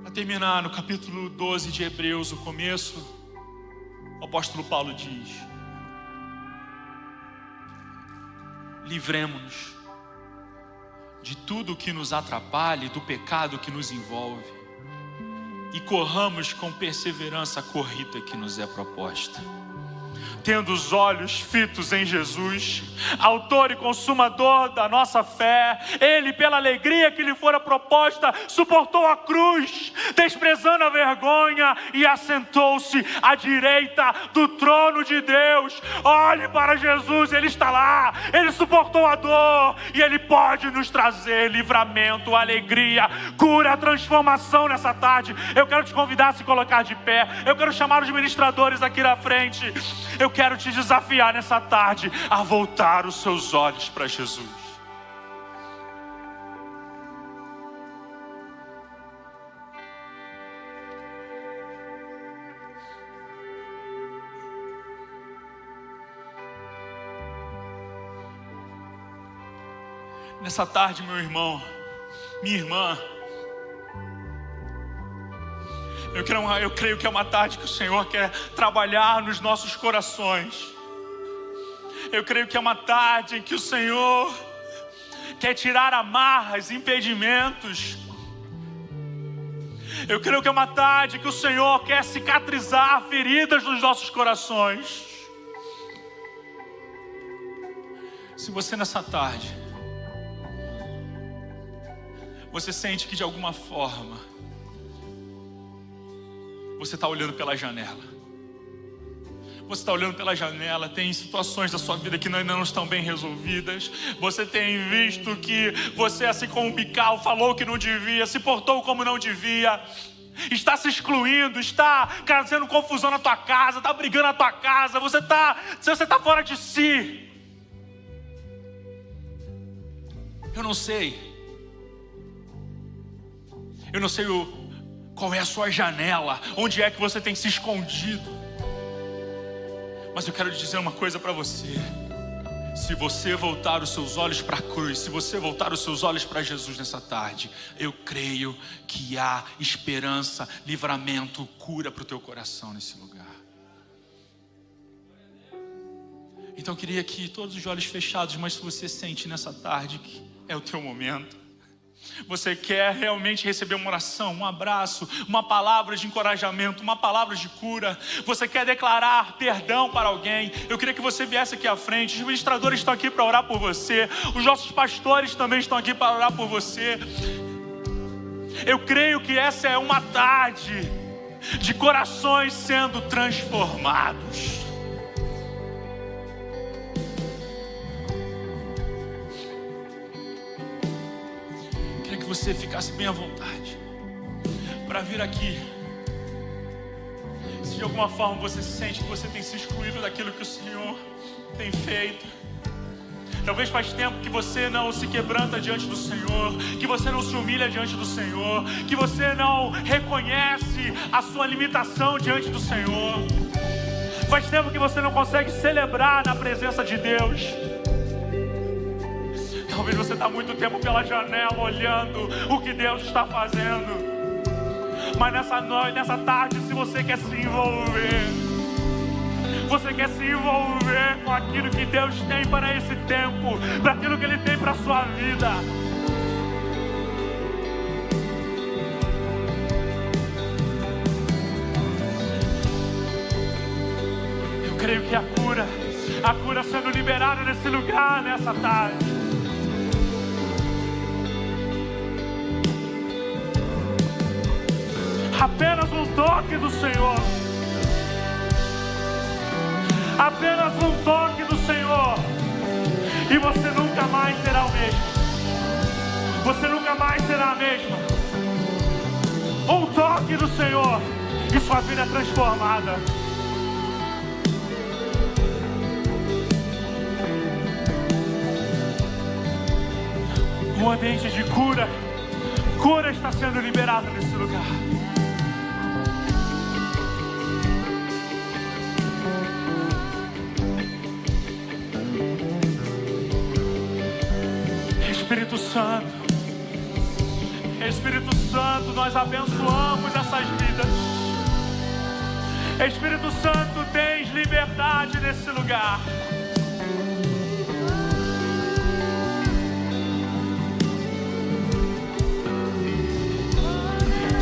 Para terminar, no capítulo 12 de Hebreus, o começo, o apóstolo Paulo diz: livremo-nos de tudo que nos atrapalha e do pecado que nos envolve, e corramos com perseverança a corrida que nos é proposta, tendo os olhos fitos em Jesus, autor e consumador da nossa fé. Ele, pela alegria que lhe fora proposta, suportou a cruz, desprezando a vergonha, e assentou-se à direita do trono de Deus. Olhe para Jesus, Ele está lá, Ele suportou a dor, e Ele pode nos trazer livramento, alegria, cura, transformação nessa tarde. Eu quero te convidar a se colocar de pé, eu quero chamar os ministradores aqui na frente. Eu quero te desafiar nessa tarde a voltar os seus olhos para Jesus. Nessa tarde, meu irmão, minha irmã, eu creio que é uma tarde que o Senhor quer trabalhar nos nossos corações. Eu creio que é uma tarde em que o Senhor quer tirar amarras, impedimentos. Eu creio que é uma tarde que o Senhor quer cicatrizar feridas nos nossos corações. Se você nessa tarde, você sente que de alguma forma você está olhando pela janela. Você está olhando pela janela, tem situações da sua vida que ainda não estão bem resolvidas. Você tem visto que você, assim como Mical, falou que não devia, se portou como não devia, está se excluindo, está trazendo confusão na tua casa, está brigando na tua casa, você está fora de si. Eu não sei qual é a sua janela, onde é que você tem se escondido. Mas eu quero te dizer uma coisa para você. Se você voltar os seus olhos para a cruz, se você voltar os seus olhos para Jesus nessa tarde, eu creio que há esperança, livramento, cura para o teu coração nesse lugar. Então eu queria que todos os olhos fechados, mas se você sente nessa tarde que é o teu momento, você quer realmente receber uma oração, um abraço, uma palavra de encorajamento, uma palavra de cura, você quer declarar perdão para alguém, eu queria que você viesse aqui à frente. Os ministradores estão aqui para orar por você, os nossos pastores também estão aqui para orar por você. Eu creio que essa é uma tarde de corações sendo transformados. Que você ficasse bem à vontade para vir aqui. Se de alguma forma você sente que você tem se excluído daquilo que o Senhor tem feito, talvez faz tempo que você não se quebranta diante do Senhor, que você não se humilha diante do Senhor, que você não reconhece a sua limitação diante do Senhor, faz tempo que você não consegue celebrar na presença de Deus. Talvez você está muito tempo pela janela olhando o que Deus está fazendo. Mas nessa noite, nessa tarde, se você quer se envolver, você quer se envolver com aquilo que Deus tem para esse tempo, para aquilo que Ele tem para a sua vida, eu creio que a cura sendo liberada nesse lugar, nessa tarde. Apenas um toque do Senhor. Apenas um toque do Senhor. E você nunca mais será o mesmo. Você nunca mais será a mesma. Um toque do Senhor e sua vida é transformada. Um ambiente de cura. Cura está sendo liberada nesse lugar. Espírito Santo, nós abençoamos essas vidas. Espírito Santo, tens liberdade nesse lugar.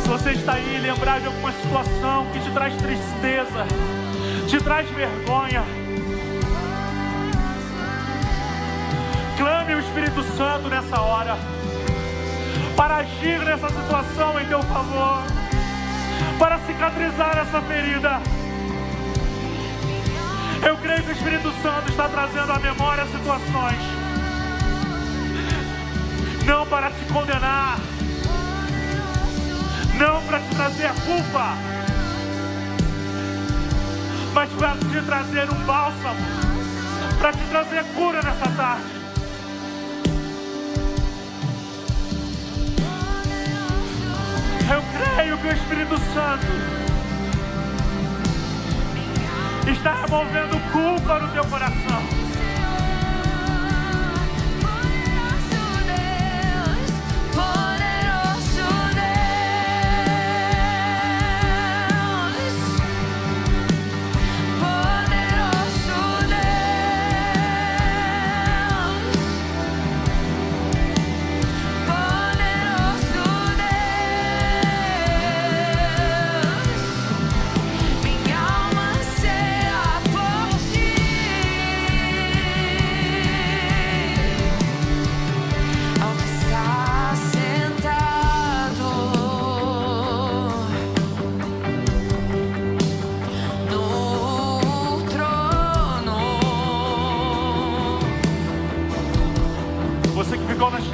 Se você está aí e lembrar de alguma situação que te traz tristeza, te traz vergonha, clame o Espírito Santo nessa hora, para agir nessa situação em teu favor, para cicatrizar essa ferida. Eu creio que o Espírito Santo está trazendo à memória situações, não para te condenar, não para te trazer culpa, mas para te trazer um bálsamo, para te trazer cura nessa tarde. Eu creio que o Espírito Santo está removendo culpa no teu coração.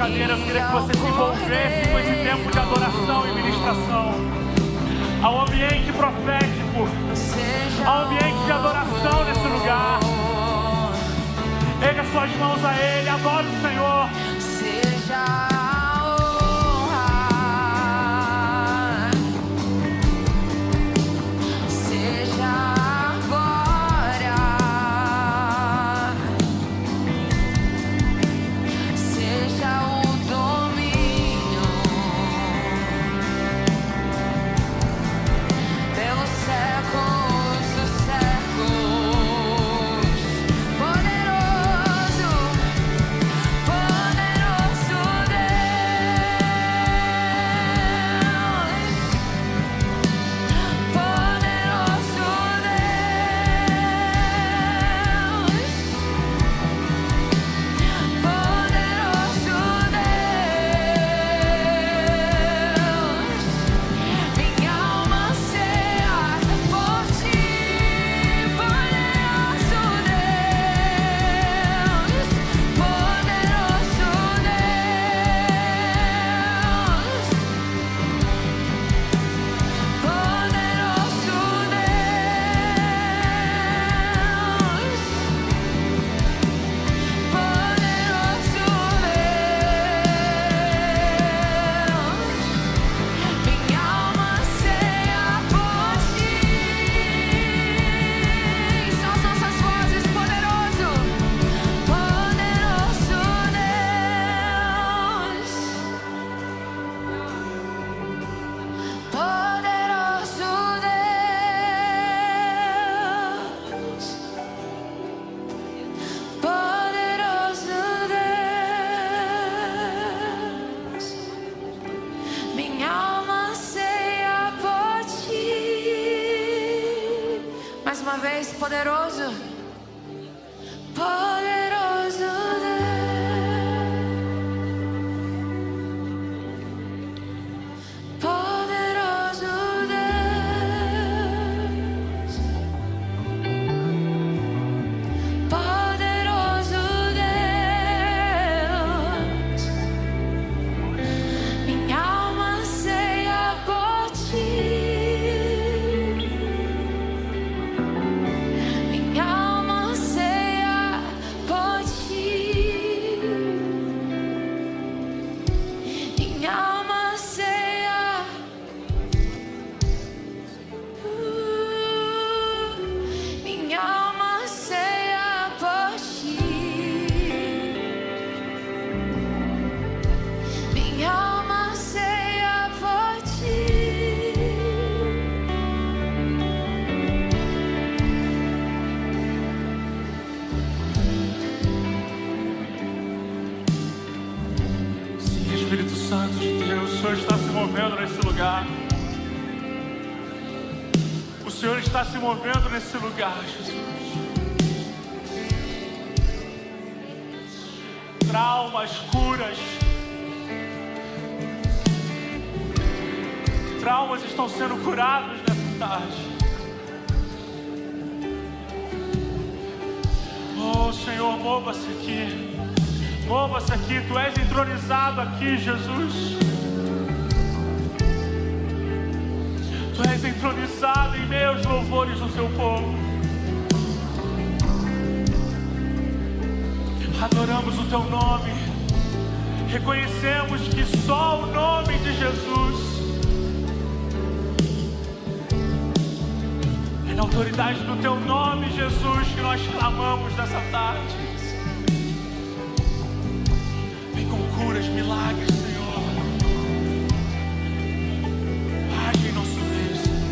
Eu queria que você se envolvesse com esse tempo de adoração e ministração, ao ambiente profético, ao ambiente de adoração nesse lugar. Erga suas mãos a Ele, adore o Senhor. Seja poderoso, poderoso Deus, poderoso Deus, poderoso Deus, minha alma anseia por ti. Espírito Santo de Deus, o Senhor está se movendo nesse lugar. Senhor está se movendo nesse lugar, Jesus. Traumas, curas. Traumas estão sendo curados nessa tarde. Oh, Senhor, mova-se aqui. Mova-se aqui. Tu és entronizado aqui, Jesus. Tu és entronizado em meus louvores do Seu povo. Adoramos o Teu nome. Reconhecemos que só o nome de Jesus, é na autoridade do Teu nome, Jesus, que nós clamamos nessa tarde. Vem com curas, milagres, Senhor. Age em nosso meio, Senhor.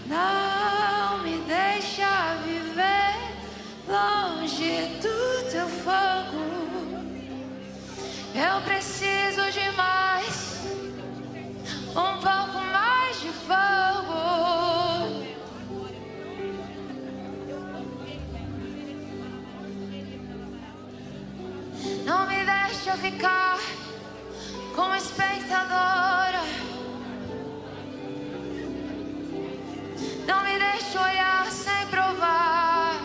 Não me deixa viver longe do Teu fogo. Eu preciso de mais, um pouco mais de fogo. Não me deixa ficar como espectadora. Não me deixe olhar sem provar.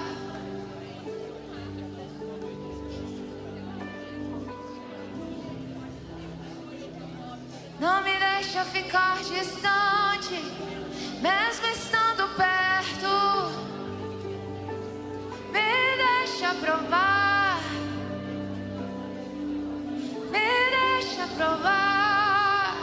Não me deixa ficar distante, mesmo estando perto. Me deixa provar. Me deixa provar.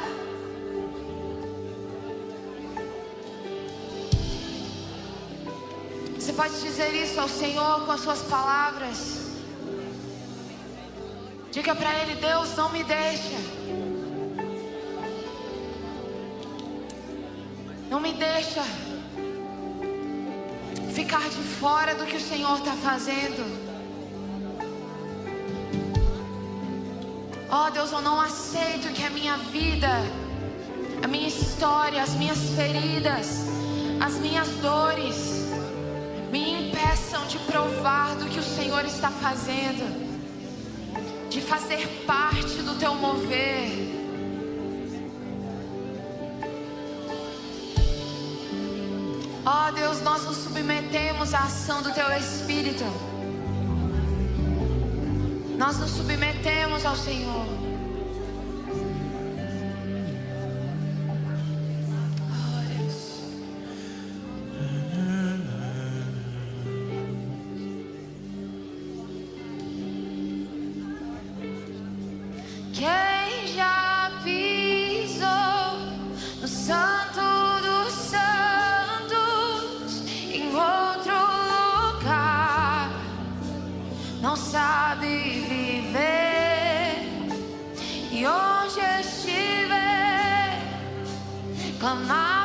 Você pode dizer isso ao Senhor com as suas palavras. Diga para Ele: Deus, não me deixa. Não me deixa ficar de fora do que o Senhor está fazendo. Oh Deus, eu não aceito que a minha vida, a minha história, as minhas feridas, as minhas dores me impeçam de provar do que o Senhor está fazendo, de fazer parte do Teu mover. Ó Deus, nós nos submetemos à ação do Teu Espírito. Nós nos submetemos ao Senhor. Quem já pisou no Santo dos Santos, em outro lugar, não sabe viver. E onde estiver, clamar.